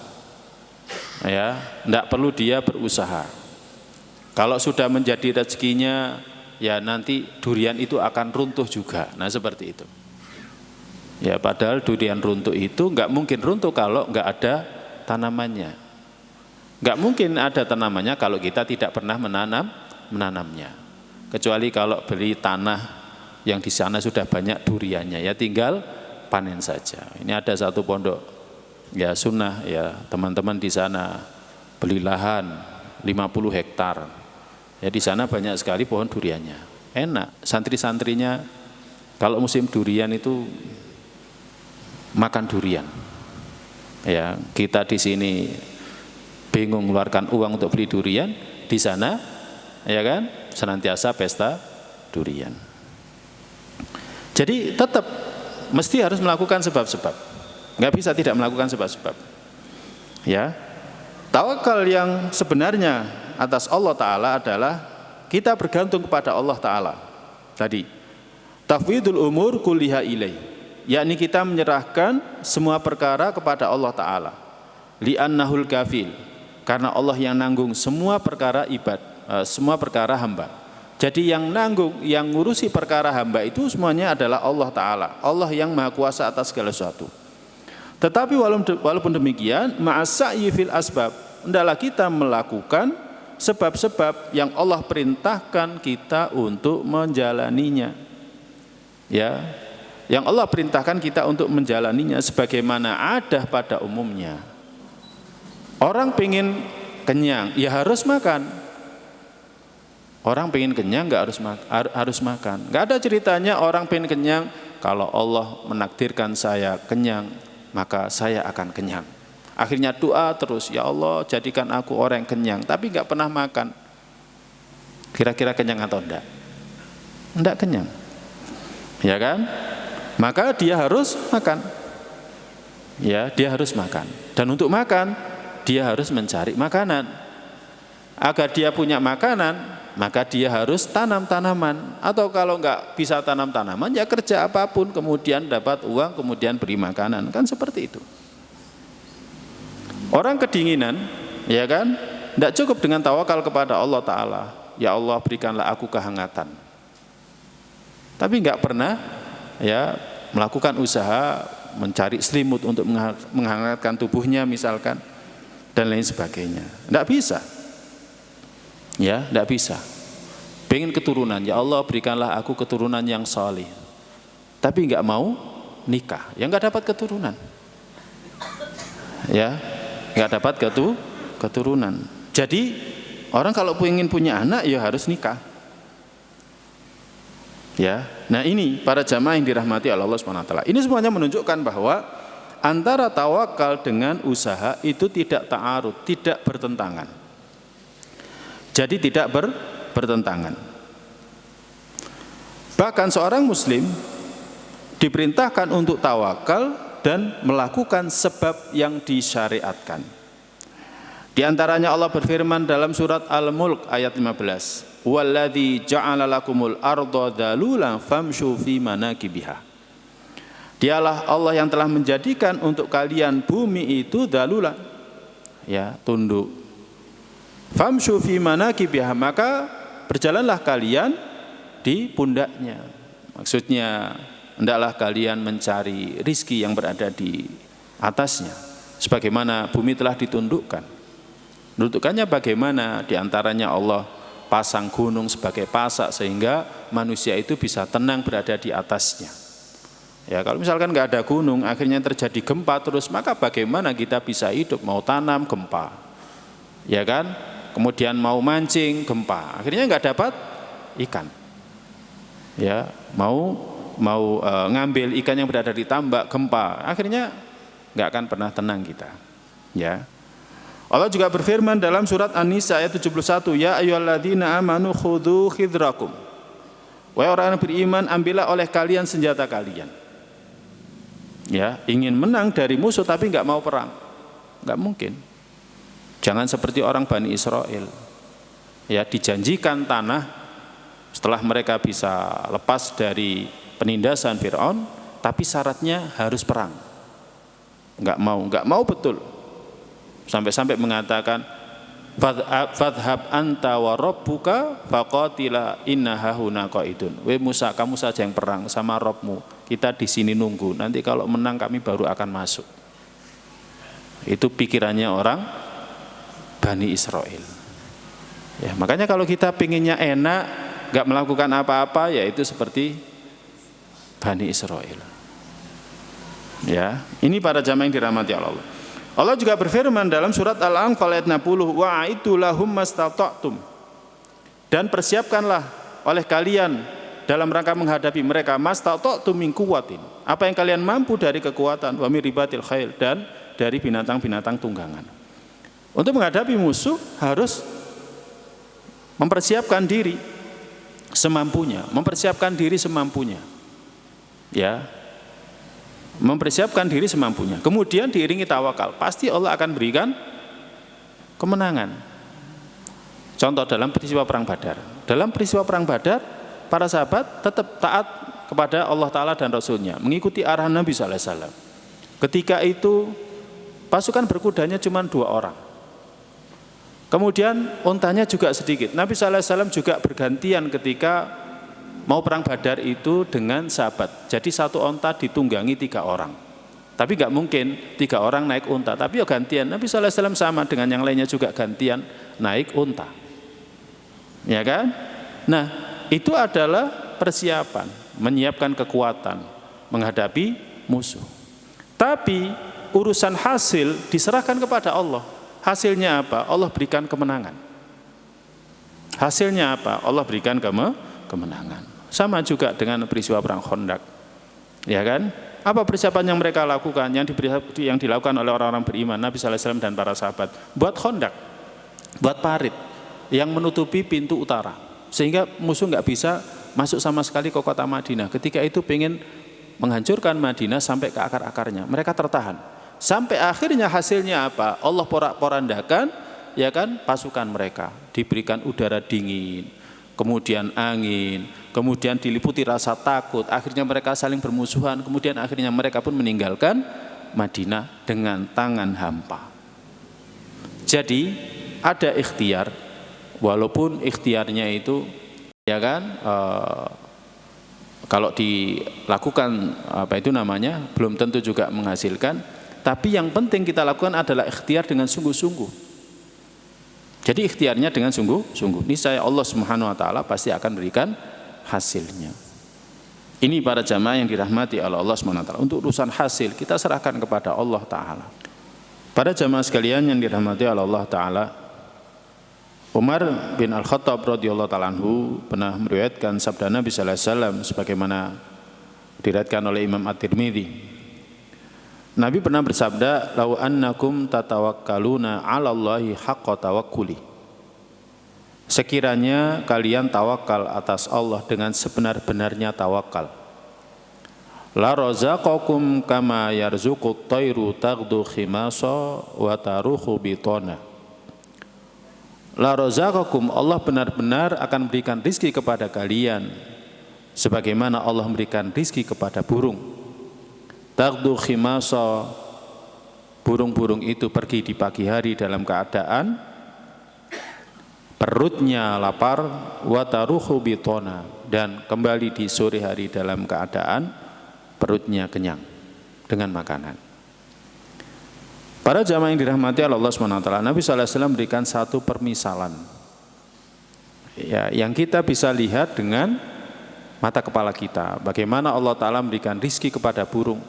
ya, tidak perlu dia berusaha. Kalau sudah menjadi rezekinya, ya nanti durian itu akan runtuh juga. Nah, seperti itu. Ya, padahal durian runtuh itu nggak mungkin runtuh kalau nggak ada tanamannya. Nggak mungkin ada tanamannya kalau kita tidak pernah menanamnya. Kecuali kalau beli tanah yang di sana sudah banyak duriannya, ya tinggal panen saja. Ini ada satu pondok, ya sunnah, ya teman-teman di sana beli lahan 50 hektar. Ya di sana banyak sekali pohon duriannya. Enak, santri-santrinya kalau musim durian itu makan durian. Ya, kita di sini bingung mengeluarkan uang untuk beli durian, di sana ya kan? Senantiasa pesta durian. Jadi tetap mesti harus melakukan sebab-sebab. Nggak bisa tidak melakukan sebab-sebab. Ya. Tawakal yang sebenarnya atas Allah Ta'ala adalah kita bergantung kepada Allah Ta'ala. Tadi, tafwidul umur kulliha ilaih, yakni kita menyerahkan semua perkara kepada Allah Ta'ala. Li'annahul kafil, karena Allah yang nanggung semua perkara semua perkara hamba. Jadi yang nanggung, yang ngurusi perkara hamba itu semuanya adalah Allah Ta'ala. Allah yang maha kuasa atas segala sesuatu. Tetapi walaupun demikian, ma'asai fil asbab, hendaklah kita melakukan sebab-sebab yang Allah perintahkan kita untuk menjalaninya. Ya, yang Allah perintahkan kita untuk menjalaninya sebagaimana ada pada umumnya. Orang pengen kenyang, ya harus makan. Orang pengen kenyang nggak harus makan. Nggak ada ceritanya orang pengen kenyang, kalau Allah menakdirkan saya kenyang, maka saya akan kenyang. Akhirnya doa terus, ya Allah jadikan aku orang yang kenyang, tapi nggak pernah makan. Kira-kira kenyang atau enggak? Enggak kenyang, ya kan? Maka dia harus makan. Ya, dia harus makan. Dan untuk makan, dia harus mencari makanan. Agar dia punya makanan, maka dia harus tanam tanaman. Atau kalau nggak bisa tanam tanaman, ya kerja apapun, kemudian dapat uang, kemudian beri makanan. Kan seperti itu. Orang kedinginan, ya kan, tidak cukup dengan tawakal kepada Allah Ta'ala. Ya Allah berikanlah aku kehangatan. Tapi nggak pernah ya melakukan usaha mencari selimut untuk menghangatkan tubuhnya misalkan, dan lain sebagainya. Tidak bisa. Ya, tidak bisa. Pengen keturunan, ya Allah berikanlah aku keturunan yang salih. Tapi nggak mau nikah, ya nggak dapat keturunan. Ya, nggak dapat keturunan. Jadi orang kalau ingin punya anak, ya harus nikah. Ya, nah ini para jamaah yang dirahmati Allah SWT. Ini semuanya menunjukkan bahwa antara tawakal dengan usaha itu tidak ta'arud, tidak bertentangan. Jadi tidak bertentangan. Bahkan seorang muslim diperintahkan untuk tawakal dan melakukan sebab yang disyariatkan. Di antaranya Allah berfirman dalam surat Al-Mulk ayat 15, "Walladzi ja'ala lakumul arda dhalulan famshu fi manakibiha." Dialah Allah yang telah menjadikan untuk kalian bumi itu dhalulan, ya, tunduk. Famshu fi manakibiha, maka berjalanlah kalian di pundaknya. Maksudnya hendaklah kalian mencari rizki yang berada di atasnya, sebagaimana bumi telah ditundukkan. Menunjukkannya bagaimana diantaranya Allah pasang gunung sebagai pasak sehingga manusia itu bisa tenang berada di atasnya. Ya, kalau misalkan nggak ada gunung, akhirnya terjadi gempa terus, maka bagaimana kita bisa hidup? Mau tanam gempa, ya kan? Kemudian mau mancing gempa, akhirnya nggak dapat ikan. Ya, mau ngambil ikan yang berada di tambak gempa, akhirnya nggak akan pernah tenang kita. Ya, Allah juga berfirman dalam surat An-Nisa ayat 71, ya ayyuhalladzina amanu khudhu khidrakum. Wahai orang yang beriman, ambillah oleh kalian senjata kalian. Ya, ingin menang dari musuh tapi nggak mau perang, nggak mungkin. Jangan seperti orang Bani Israel. Ya, dijanjikan tanah setelah mereka bisa lepas dari penindasan Fir'aun, tapi syaratnya harus perang. Nggak mau betul. Sampai-sampai mengatakan, fadhhab anta wa rabbuka faqatila inna hahuna qaidun. Weh Musa, kamu saja yang perang sama Rabbmu. Kita di sini nunggu. Nanti kalau menang kami baru akan masuk. Itu pikirannya orang Bani Israel. Ya, makanya kalau kita pinginnya enak, nggak melakukan apa-apa, ya itu seperti Bani Israel. Ya, ini para jamaah yang dirahmati Allah. Allah juga berfirman dalam surat Al-Anfal ayat 60, wa'aitu lahum mastata'tum. Dan persiapkanlah oleh kalian dalam rangka menghadapi mereka mastata'tum min quwwatin. Apa yang kalian mampu dari kekuatan, wa min ribatil khail, dan dari binatang-binatang tunggangan. Untuk menghadapi musuh harus mempersiapkan diri semampunya, ya, mempersiapkan diri semampunya. Kemudian diiringi tawakal, pasti Allah akan berikan kemenangan. Contoh dalam peristiwa perang Badar. Dalam peristiwa perang Badar, para sahabat tetap taat kepada Allah Ta'ala dan Rasulnya, mengikuti arahan Nabi SAW. Ketika itu pasukan berkudanya cuma 2 orang. Kemudian untanya juga sedikit. Nabi SAW juga bergantian ketika mau perang Badar itu dengan sahabat. Jadi 1 unta ditunggangi 3 orang. Tapi nggak mungkin 3 orang naik unta. Tapi ya gantian. Nabi SAW sama dengan yang lainnya juga gantian naik unta. Ya kan? Nah, itu adalah persiapan, menyiapkan kekuatan menghadapi musuh. Tapi urusan hasil diserahkan kepada Allah. Hasilnya apa? Allah berikan kemenangan. Hasilnya apa? Allah berikan kemenangan. Sama juga dengan peristiwa perang Khandaq. Ya kan? Apa persiapan yang mereka lakukan, yang dilakukan oleh orang-orang beriman, Nabi SAW dan para sahabat? Buat Khandaq, buat parit yang menutupi pintu utara, sehingga musuh nggak bisa masuk sama sekali ke kota Madinah. Ketika itu pengen menghancurkan Madinah sampai ke akar-akarnya, mereka tertahan. Sampai akhirnya hasilnya apa? Allah porak-porandakan, ya kan, pasukan mereka diberikan udara dingin, kemudian angin, kemudian diliputi rasa takut. Akhirnya mereka saling bermusuhan. Kemudian akhirnya mereka pun meninggalkan Madinah dengan tangan hampa. Jadi ada ikhtiar, walaupun ikhtiarnya itu, ya kan, kalau dilakukan belum tentu juga menghasilkan. Tapi yang penting kita lakukan adalah ikhtiar dengan sungguh-sungguh. Jadi ikhtiarnya dengan sungguh-sungguh. Niscaya Allah Subhanahu wa taala pasti akan berikan hasilnya. Ini para jamaah yang dirahmati oleh Allah Subhanahu wa taala. Untuk urusan hasil kita serahkan kepada Allah taala. Para jamaah sekalian yang dirahmati oleh Allah taala, Umar bin Al-Khattab radhiyallahu taala anhu pernah meriwayatkan sabda Nabi sallallahu alaihi wasallam sebagaimana diriwayatkan oleh Imam At-Tirmidzi. Nabi pernah bersabda, "Lau annakum tatawakkaluna 'alallahi haqqa tawakkuli." Sekiranya kalian tawakal atas Allah dengan sebenar-benarnya tawakal. La razaqakum kama yarzuqut tayru taghdu khimasa wa taruhu bitana. La razaqakum, Allah benar-benar akan memberikan rizki kepada kalian sebagaimana Allah memberikan rizki kepada burung. Taghdu khimasa, burung-burung itu pergi di pagi hari dalam keadaan perutnya lapar, wa taruhu bitana, dan kembali di sore hari dalam keadaan perutnya kenyang dengan makanan. Para jamaah yang dirahmati Allah SWT, Nabi SAW memberikan satu permisalan, ya, yang kita bisa lihat dengan mata kepala kita, bagaimana Allah Ta'ala memberikan rizki kepada burung.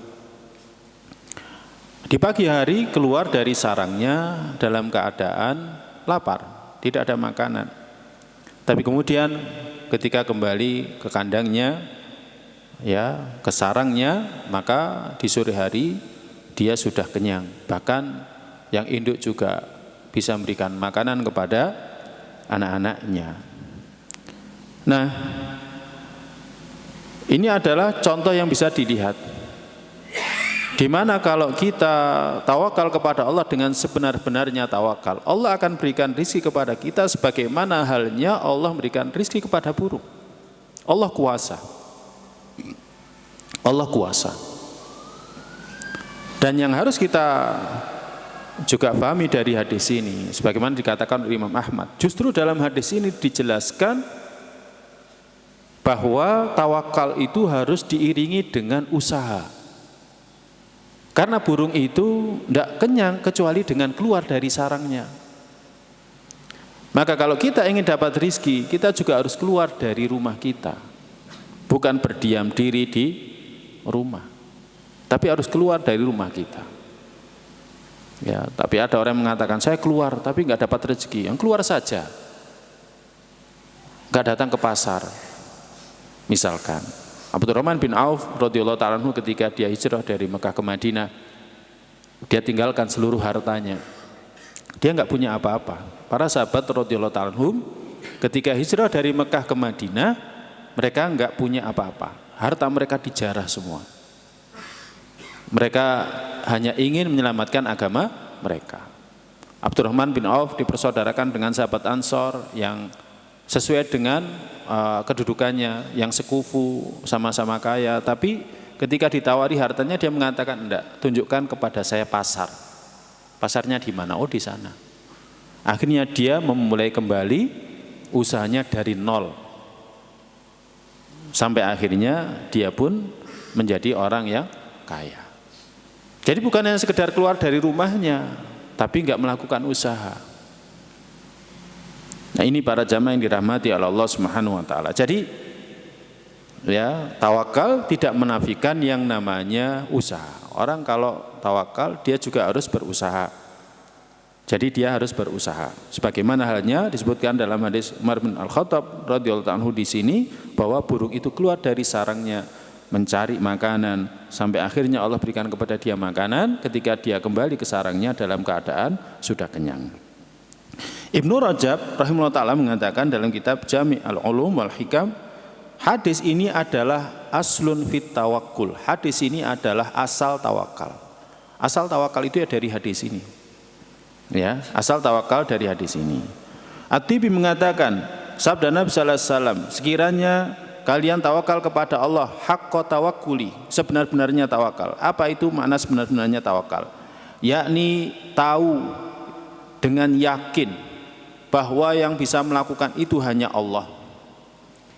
Di pagi hari keluar dari sarangnya dalam keadaan lapar, tidak ada makanan. Tapi kemudian ketika kembali ke kandangnya, ya, ke sarangnya, maka di sore hari dia sudah kenyang. Bahkan yang induk juga bisa memberikan makanan kepada anak-anaknya. Nah, ini adalah contoh yang bisa dilihat. Di mana kalau kita tawakal kepada Allah dengan sebenar-benarnya tawakal, Allah akan berikan rizki kepada kita sebagaimana halnya Allah memberikan rizki kepada burung. Allah kuasa. Allah kuasa. Dan yang harus kita juga pahami dari hadis ini, sebagaimana dikatakan oleh Imam Ahmad, justru dalam hadis ini dijelaskan bahwa tawakal itu harus diiringi dengan usaha. Karena burung itu tidak kenyang kecuali dengan keluar dari sarangnya. Maka kalau kita ingin dapat rizki, kita juga harus keluar dari rumah kita. Bukan berdiam diri di rumah, tapi harus keluar dari rumah kita. Ya, tapi ada orang yang mengatakan, saya keluar tapi nggak dapat rezeki. Yang keluar saja, nggak datang ke pasar. Misalkan Abdurrahman bin Auf radhiyallahu ta'ala anhu ketika dia hijrah dari Mekah ke Madinah, dia tinggalkan seluruh hartanya. Dia nggak punya apa-apa. Para sahabat radhiyallahu ta'ala anhum ketika hijrah dari Mekah ke Madinah, mereka enggak punya apa-apa. Harta mereka dijarah semua. Mereka hanya ingin menyelamatkan agama mereka. Abdurrahman bin Auf dipersaudarakan dengan sahabat Ansor yang sesuai dengan kedudukannya, yang sekufu, sama-sama kaya. Tapi ketika ditawari hartanya, dia mengatakan, enggak, tunjukkan kepada saya pasar. Pasarnya di mana? Oh, di sana. Akhirnya dia memulai kembali usahanya dari nol. Sampai akhirnya dia pun menjadi orang yang kaya. Jadi bukan hanya sekedar keluar dari rumahnya, tapi enggak melakukan usaha. Nah, ini para jamaah yang dirahmati oleh Allah Subhanahu wa taala. Jadi ya, tawakal tidak menafikan yang namanya usaha. Orang kalau tawakal dia juga harus berusaha. Jadi dia harus berusaha. Sebagaimana halnya disebutkan dalam hadis Umar bin Al-Khattab radhiyallahu anhu di sini, bahwa burung itu keluar dari sarangnya mencari makanan sampai akhirnya Allah berikan kepada dia makanan. Ketika dia kembali ke sarangnya dalam keadaan sudah kenyang. Ibnu Rajab rahimahullah ta'ala mengatakan dalam kitab Jami' al-Ulum wal Hikam, hadis ini adalah aslun fit tawakkul. Hadis ini adalah asal tawakal. Asal tawakal itu ya dari hadis ini. Ya, asal tawakal dari hadis ini. At-Tibi mengatakan, sabda Nabi sallallahu alaihi wasallam, sekiranya kalian tawakal kepada Allah haqqa tawakkuli, sebenar-benarnya tawakal. Apa itu makna sebenar-benarnya tawakal? Yakni tahu dengan yakin bahwa yang bisa melakukan itu hanya Allah.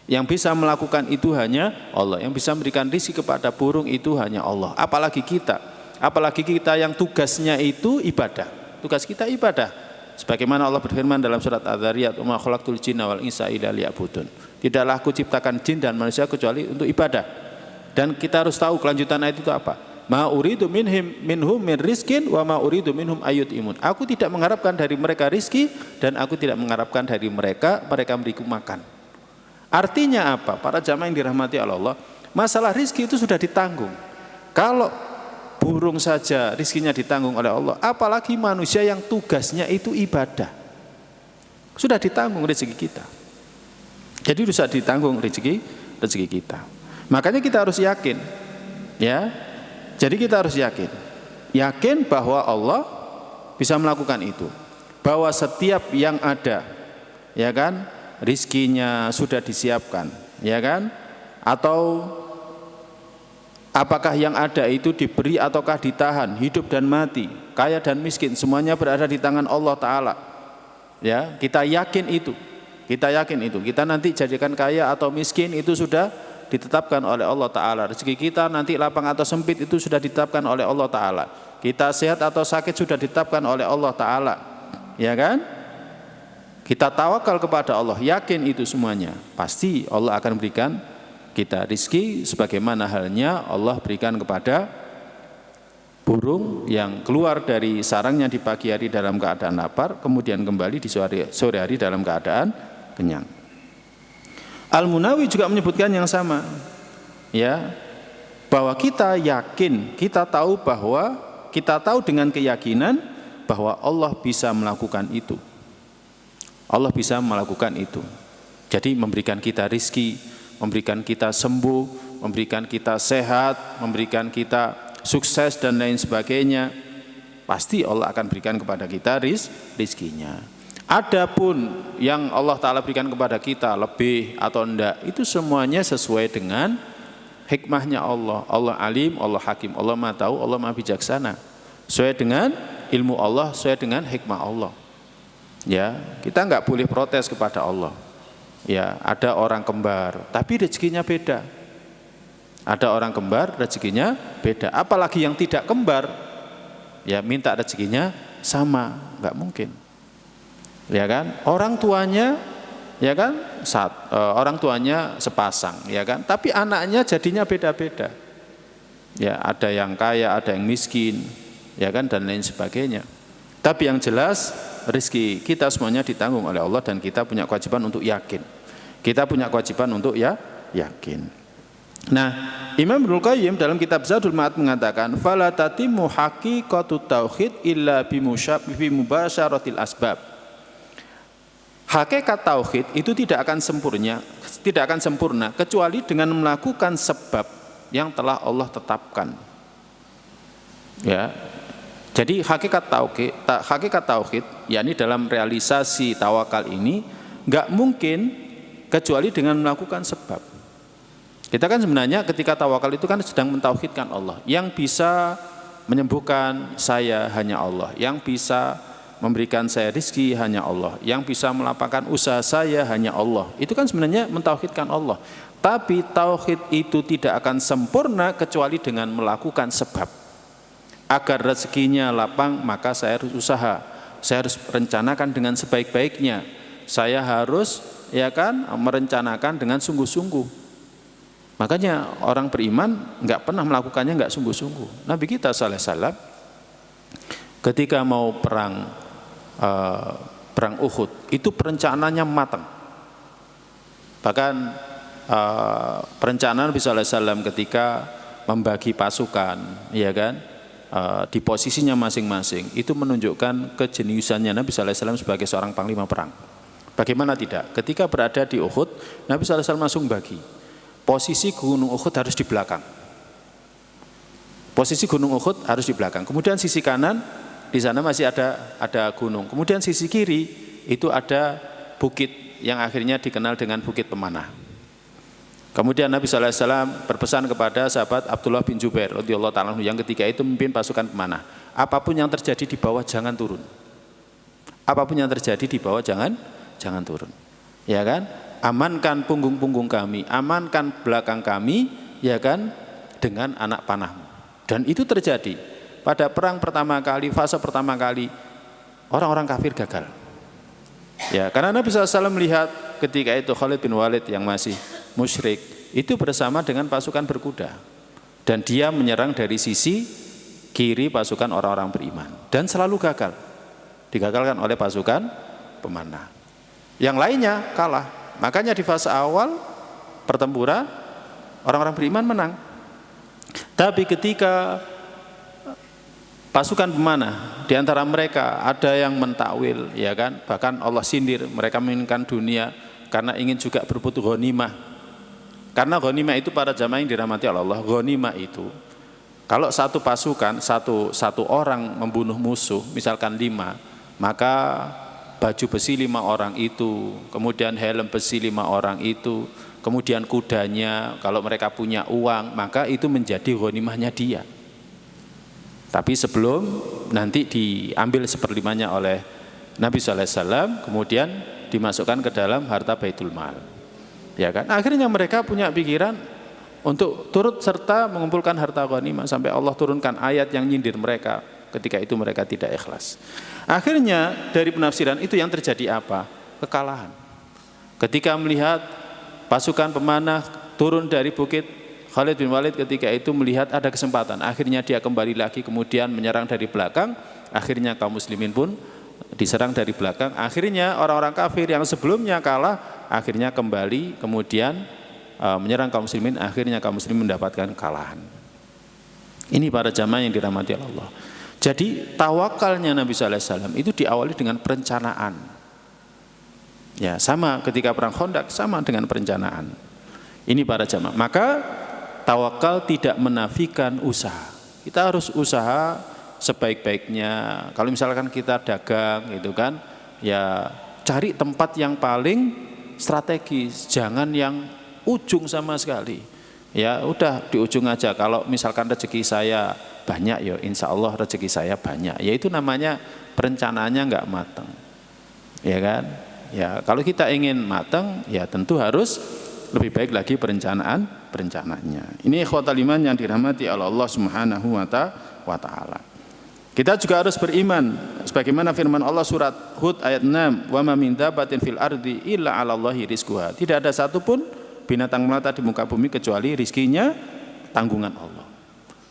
Yang bisa melakukan itu hanya Allah. Yang bisa memberikan rezeki kepada burung itu hanya Allah. Apalagi kita yang tugasnya itu ibadah. Tugas kita ibadah. Sebagaimana Allah berfirman dalam surat Adz-Dzariyat, "Wa ma khalaqtul jinna wal insa illa liya'budun." Tidaklah aku ciptakan jin dan manusia kecuali untuk ibadah. Dan kita harus tahu kelanjutan ayat itu apa. Ma uridu minhum min rizkin wa ma uridu minhum ayyut'imun. Aku tidak mengharapkan dari mereka rizki dan aku tidak mengharapkan dari mereka memberiku makan. Artinya apa? Para jamaah yang dirahmati Allah, masalah rizki itu sudah ditanggung. Kalau burung saja rizkinya ditanggung oleh Allah, apalagi manusia yang tugasnya itu ibadah. Sudah ditanggung rezeki kita. Jadi sudah ditanggung rezeki kita. Makanya kita harus yakin, ya. Jadi kita harus yakin bahwa Allah bisa melakukan itu. Bahwa setiap yang ada, ya kan, rizkinya sudah disiapkan, ya kan? Atau apakah yang ada itu diberi ataukah ditahan, hidup dan mati, kaya dan miskin, semuanya berada di tangan Allah Ta'ala. Ya, kita yakin itu. Kita nanti jadikan kaya atau miskin itu sudah ditetapkan oleh Allah Ta'ala. Rezeki kita nanti lapang atau sempit itu sudah ditetapkan oleh Allah Ta'ala. Kita sehat atau sakit sudah ditetapkan oleh Allah Ta'ala. Ya kan? Kita tawakal kepada Allah, yakin itu semuanya. Pasti Allah akan berikan kita rizki sebagaimana halnya Allah berikan kepada burung yang keluar dari sarangnya di pagi hari dalam keadaan lapar, kemudian kembali di sore hari dalam keadaan kenyang. Al-Munawi juga menyebutkan yang sama, ya, bahwa kita yakin, kita tahu dengan keyakinan bahwa Allah bisa melakukan itu. Allah bisa melakukan itu. Jadi memberikan kita rizki, memberikan kita sembuh, memberikan kita sehat, memberikan kita sukses dan lain sebagainya. Pasti Allah akan berikan kepada kita rizkinya. Adapun yang Allah Ta'ala berikan kepada kita lebih atau enggak, itu semuanya sesuai dengan hikmahnya Allah. Allah alim, Allah hakim, Allah maha tahu, Allah maha bijaksana. Sesuai dengan ilmu Allah, sesuai dengan hikmah Allah. Ya, kita enggak boleh protes kepada Allah. Ya, ada orang kembar, tapi rezekinya beda. Ada orang kembar, rezekinya beda. Apalagi yang tidak kembar, ya minta rezekinya sama, enggak mungkin. Ya kan, orang tuanya, ya kan, orang tuanya sepasang, ya kan, tapi anaknya jadinya beda-beda. Ya, ada yang kaya, ada yang miskin, ya kan, dan lain sebagainya. Tapi yang jelas rezeki kita semuanya ditanggung oleh Allah dan kita punya kewajiban untuk yakin. Kita punya kewajiban untuk yakin. Nah, Imam Ibnul Qayyim dalam kitab Zadul Ma'ad mengatakan, "Fala tatimmu haqiqatut tauhid illa bi mubasyaratil asbab." Hakikat tauhid itu tidak akan sempurna kecuali dengan melakukan sebab yang telah Allah tetapkan. Ya. Jadi hakikat tauhid, yakni dalam realisasi tawakal ini nggak mungkin kecuali dengan melakukan sebab. Kita kan sebenarnya ketika tawakal itu kan sedang mentauhidkan Allah. Yang bisa menyembuhkan saya hanya Allah, yang bisa memberikan saya rezeki hanya Allah, yang bisa melapangkan usaha saya hanya Allah. Itu kan sebenarnya mentauhidkan Allah. Tapi tauhid itu tidak akan sempurna kecuali dengan melakukan sebab. Agar rezekinya lapang, maka saya harus usaha. Saya harus rencanakan dengan sebaik-baiknya. Saya harus merencanakan dengan sungguh-sungguh. Makanya orang beriman nggak pernah melakukannya nggak sungguh-sungguh. Nabi kita sallallahu alaihi wasallam ketika mau perang Uhud itu perencanaannya matang. Bahkan perencanaan Nabi sallallahu alaihi wasallam ketika membagi pasukan, ya kan, di posisinya masing-masing itu menunjukkan kejeniusannya Nabi sallallahu alaihi wasallam sebagai seorang panglima perang. Bagaimana tidak? Ketika berada di Uhud, Nabi sallallahu alaihi wasallam langsung bagi. Posisi gunung Uhud harus di belakang. Posisi gunung Uhud harus di belakang. Kemudian sisi kanan di sana masih ada gunung. Kemudian sisi kiri itu ada bukit yang akhirnya dikenal dengan Bukit Pemanah. Kemudian Nabi sallallahu alaihi wasallam berpesan kepada sahabat Abdullah bin Jubair radhiyallahu ta'ala yang ketika itu memimpin pasukan pemanah. Apapun yang terjadi di bawah jangan turun. Apapun yang terjadi di bawah jangan turun. Ya kan? Amankan punggung-punggung kami, amankan belakang kami, ya kan, dengan anak panahmu. Dan itu terjadi pada perang pertama kali, fase pertama kali, orang-orang kafir gagal. Ya, karena Nabi SAW melihat ketika itu Khalid bin Walid yang masih musyrik itu bersama dengan pasukan berkuda, dan dia menyerang dari sisi kiri pasukan orang-orang beriman dan selalu gagal, digagalkan oleh pasukan pemanah. Yang lainnya kalah. Makanya di fase awal pertempuran orang-orang beriman menang. Tapi ketika pasukan pemanah di antara mereka ada yang mentakwil, ya kan, bahkan Allah sindir mereka menginginkan dunia karena ingin juga berebut ghanimah. Karena ghanimah itu para jamaah yang dirahmati Allah, ghanimah itu kalau satu pasukan satu orang membunuh musuh misalkan 5, maka baju besi 5 orang itu, kemudian helm besi 5 orang itu, kemudian kudanya, kalau mereka punya uang, maka itu menjadi ghanimahnya dia. Tapi sebelum nanti diambil 1/5-nya oleh Nabi sallallahu alaihi wasallam, kemudian dimasukkan ke dalam harta Baitul Mal. Ya kan? Akhirnya mereka punya pikiran untuk turut serta mengumpulkan harta ghanimah sampai Allah turunkan ayat yang nyindir mereka. Ketika itu mereka tidak ikhlas. Akhirnya dari penafsiran itu yang terjadi apa? Kekalahan. Ketika melihat pasukan pemanah turun dari bukit, Khalid bin Walid ketika itu melihat ada kesempatan. Akhirnya dia kembali lagi kemudian menyerang dari belakang. Akhirnya kaum muslimin pun diserang dari belakang. Akhirnya orang-orang kafir yang sebelumnya kalah akhirnya kembali kemudian menyerang kaum muslimin. Akhirnya kaum muslimin mendapatkan kekalahan. Ini para jamaah yang dirahmati Allah. Jadi tawakalnya Nabi sallallahu alaihi wasallam itu diawali dengan perencanaan. Ya, sama ketika perang Khandaq sama dengan perencanaan. Ini para jamaah. Maka tawakal tidak menafikan usaha. Kita harus usaha sebaik-baiknya. Kalau misalkan kita dagang gitu kan, ya cari tempat yang paling strategis, jangan yang ujung sama sekali. Ya udah di ujung aja. Kalau misalkan rezeki saya banyak, ya insya Allah rezeki saya banyak. Ya itu namanya perencanaannya nggak matang, ya kan? Ya kalau kita ingin matang, ya tentu harus lebih baik lagi perencanaannya. Ini ikhwatal iman yang dirahmati Allah Subhanahu wa Ta'ala. Kita juga harus beriman sebagaimana firman Allah surat Hud ayat 6, wa ma min dabbatin fil ardi illa 'alallahi rizquha. Tidak ada satupun binatang melata di muka bumi kecuali rizkinya tanggungan Allah.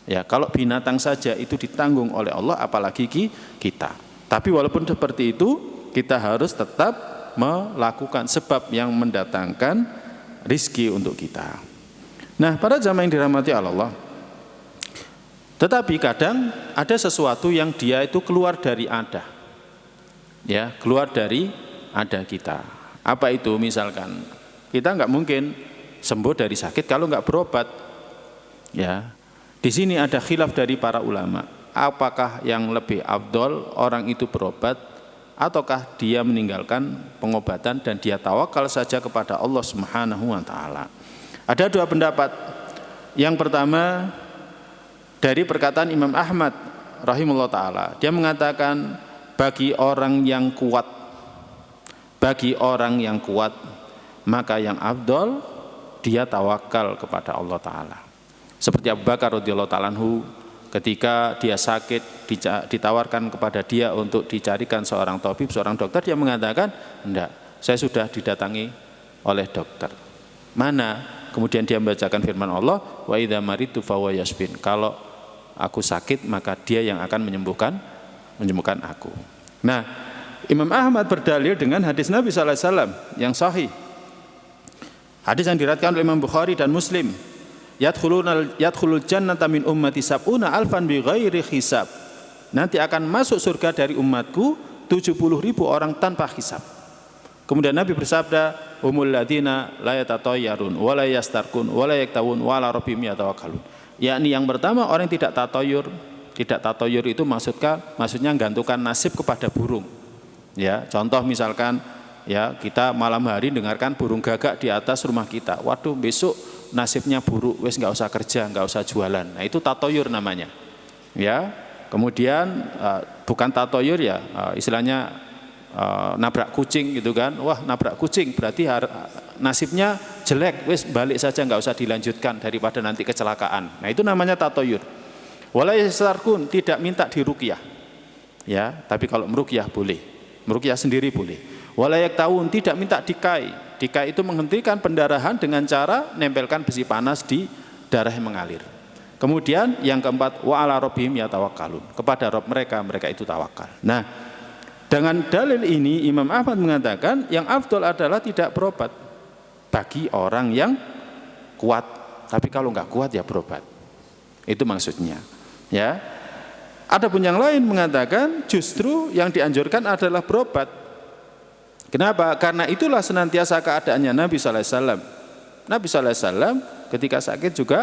Ya, kalau binatang saja itu ditanggung oleh Allah, apalagi kita. Tapi walaupun seperti itu, kita harus tetap melakukan sebab yang mendatangkan rizki untuk kita. Nah, para jamaah yang dirahmati Allah, tetapi kadang ada sesuatu yang dia itu keluar dari ada, ya, keluar dari ada kita. Apa itu? Misalkan kita nggak mungkin sembuh dari sakit kalau nggak berobat. Ya, di sini ada khilaf dari para ulama. Apakah yang lebih afdol orang itu berobat, ataukah dia meninggalkan pengobatan dan dia tawakal saja kepada Allah Subhanahu wa taala? Ada dua pendapat. Yang pertama dari perkataan Imam Ahmad rahimahullah taala. Dia mengatakan bagi orang yang kuat maka yang afdol dia tawakal kepada Allah taala. Seperti Abu Bakar radhiyallahu taala anhu ketika dia sakit ditawarkan kepada dia untuk dicarikan seorang tabib, seorang dokter, dia mengatakan, "Enggak, saya sudah didatangi oleh dokter." Mana? Kemudian dia membacakan firman Allah, "Wa idza maritu fahuwa yashfin." Kalau aku sakit maka dia yang akan menyembuhkan aku. Nah, Imam Ahmad berdalil dengan hadis Nabi sallallahu alaihi wasallam yang sahih. Hadis yang diriwayatkan oleh Imam Bukhari dan Muslim. Yadkhulul jannata min ummati sab'una alfan bighairi hisab. Nanti akan masuk surga dari umatku 70.000 orang tanpa hisab. Kemudian Nabi bersabda, "Humul ladzina la yatatayyarun wa la yastarqun wa la yaktawun wa la rabbihim yatawakkalun." Yakni yang pertama orang yang tidak tatayur. Tidak tatayur itu maksudnya gantungkan nasib kepada burung. Ya, contoh misalkan ya kita malam hari dengarkan burung gagak di atas rumah kita. Waduh, besok nasibnya buruk, wes nggak usah kerja, nggak usah jualan. Nah, itu tatayur namanya. Ya. Kemudian bukan tatayur ya, istilahnya nabrak kucing gitu kan. Wah, nabrak kucing berarti nasibnya jelek, wes balik saja, nggak usah dilanjutkan daripada nanti kecelakaan. Nah, itu namanya tatayur. Wala yastarqun, tidak minta diruqyah. Ya, tapi kalau meruqyah boleh. Meruqyah sendiri boleh. Wala yaktawun, tidak minta dikai. Dikai itu menghentikan pendarahan dengan cara nempelkan besi panas di darah yang mengalir. Kemudian yang keempat, wa ala rabbihim yatawakkalun. Kepada Rabb mereka itu tawakal. Nah, dengan dalil ini Imam Ahmad mengatakan yang afdol adalah tidak berobat bagi orang yang kuat. Tapi kalau nggak kuat ya berobat. Itu maksudnya. Ya. Adapun yang lain mengatakan justru yang dianjurkan adalah berobat. Kenapa? Karena itulah senantiasa keadaannya Nabi sallallahu alaihi wasallam. Nabi sallallahu alaihi wasallam ketika sakit juga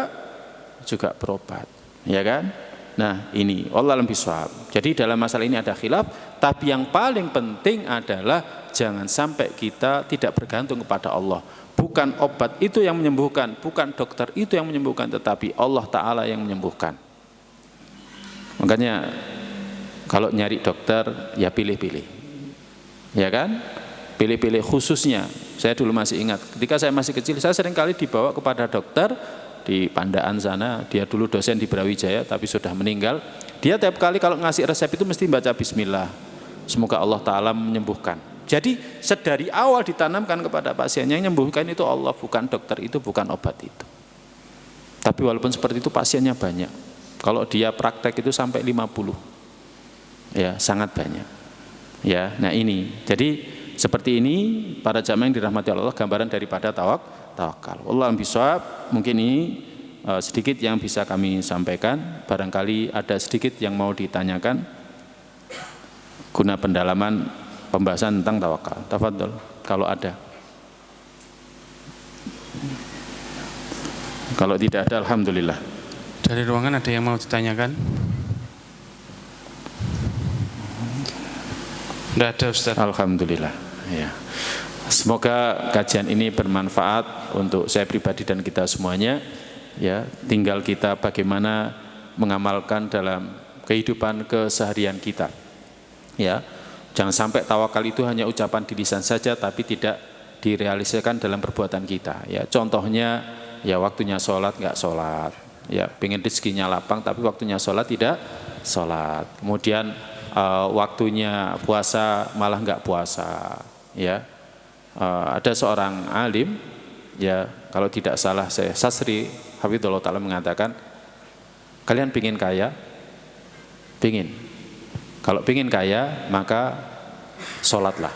berobat, ya kan? Nah, ini wallahu a'lam bishawab. Jadi dalam masalah ini ada khilaf, tapi yang paling penting adalah jangan sampai kita tidak bergantung kepada Allah. Bukan obat itu yang menyembuhkan, bukan dokter itu yang menyembuhkan, tetapi Allah taala yang menyembuhkan. Makanya kalau nyari dokter ya pilih-pilih. Ya kan? Pilih-pilih khususnya. Saya dulu masih ingat ketika saya masih kecil, saya sering kali dibawa kepada dokter di Pandaan sana. Dia dulu dosen di Brawijaya tapi sudah meninggal. Dia tiap kali kalau ngasih resep itu mesti baca bismillah. Semoga Allah taala menyembuhkan. Jadi sedari awal ditanamkan kepada pasiennya yang menyembuhkan itu Allah, bukan dokter itu, bukan obat itu. Tapi walaupun seperti itu pasiennya banyak. Kalau dia praktek itu sampai 50. Ya, sangat banyak. Ya, nah ini. Jadi seperti ini para jamaah yang dirahmati Allah gambaran daripada tawakal. Wallahu bishawab. Mungkin ini sedikit yang bisa kami sampaikan. Barangkali ada sedikit yang mau ditanyakan guna pendalaman pembahasan tentang tawakal. Tafadhol kalau ada. Kalau tidak ada alhamdulillah. Dari ruangan ada yang mau ditanyakan? Tidak ada Ustaz. Alhamdulillah. Ya. Semoga kajian ini bermanfaat untuk saya pribadi dan kita semuanya. Ya, tinggal kita bagaimana mengamalkan dalam kehidupan keseharian kita. Ya, jangan sampai tawakal itu hanya ucapan di lisan saja, tapi tidak direalisasikan dalam perbuatan kita. Ya, contohnya, ya waktunya sholat nggak sholat. Ya, pengen rezekinya lapang, tapi waktunya sholat tidak sholat. Kemudian waktunya puasa malah nggak puasa. Ya, ada seorang alim, ya kalau tidak salah saya Sasri Hafizullah Ta'ala mengatakan, kalian pingin kaya? Pingin. Kalau pingin kaya maka sholatlah.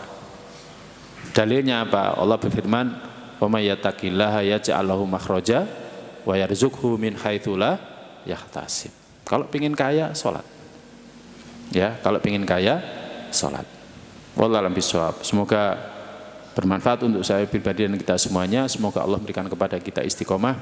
Dalilnya apa? Allah berfirman, wa may yattaqillaha yaj'al lahu makhraja wa yarzuqhu min haitsu la yahtasib. Kalau pingin kaya sholat. Ya, kalau pingin kaya sholat. Wallahu a'lam bishawab. Semoga bermanfaat untuk saya pribadi dan kita semuanya. Semoga Allah berikan kepada kita istiqomah.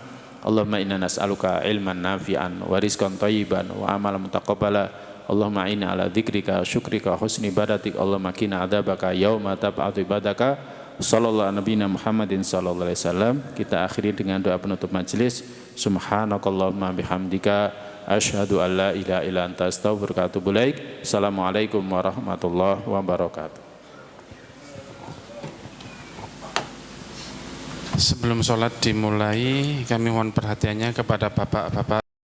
Allahumma inna nas'aluka ilman nafi'an wa rizqan thayyiban wa amalan mutaqabbala. Allahumma inna ala dzikrika syukrika husni ibadatik. Allahumma qina adzabaka yauma tab'atu ibadaka. Sallallahu nabiyina Muhammadin sallallahu alaihi wasallam. Kita akhiri dengan doa penutup majelis. Subhanakallahumma bihamdika asyhadu an la ilaha illa anta astaghfiruka wa atubu ilaik. Assalamualaikum warahmatullahi wabarakatuh. Sebelum sholat dimulai, kami mohon perhatiannya kepada bapak-bapak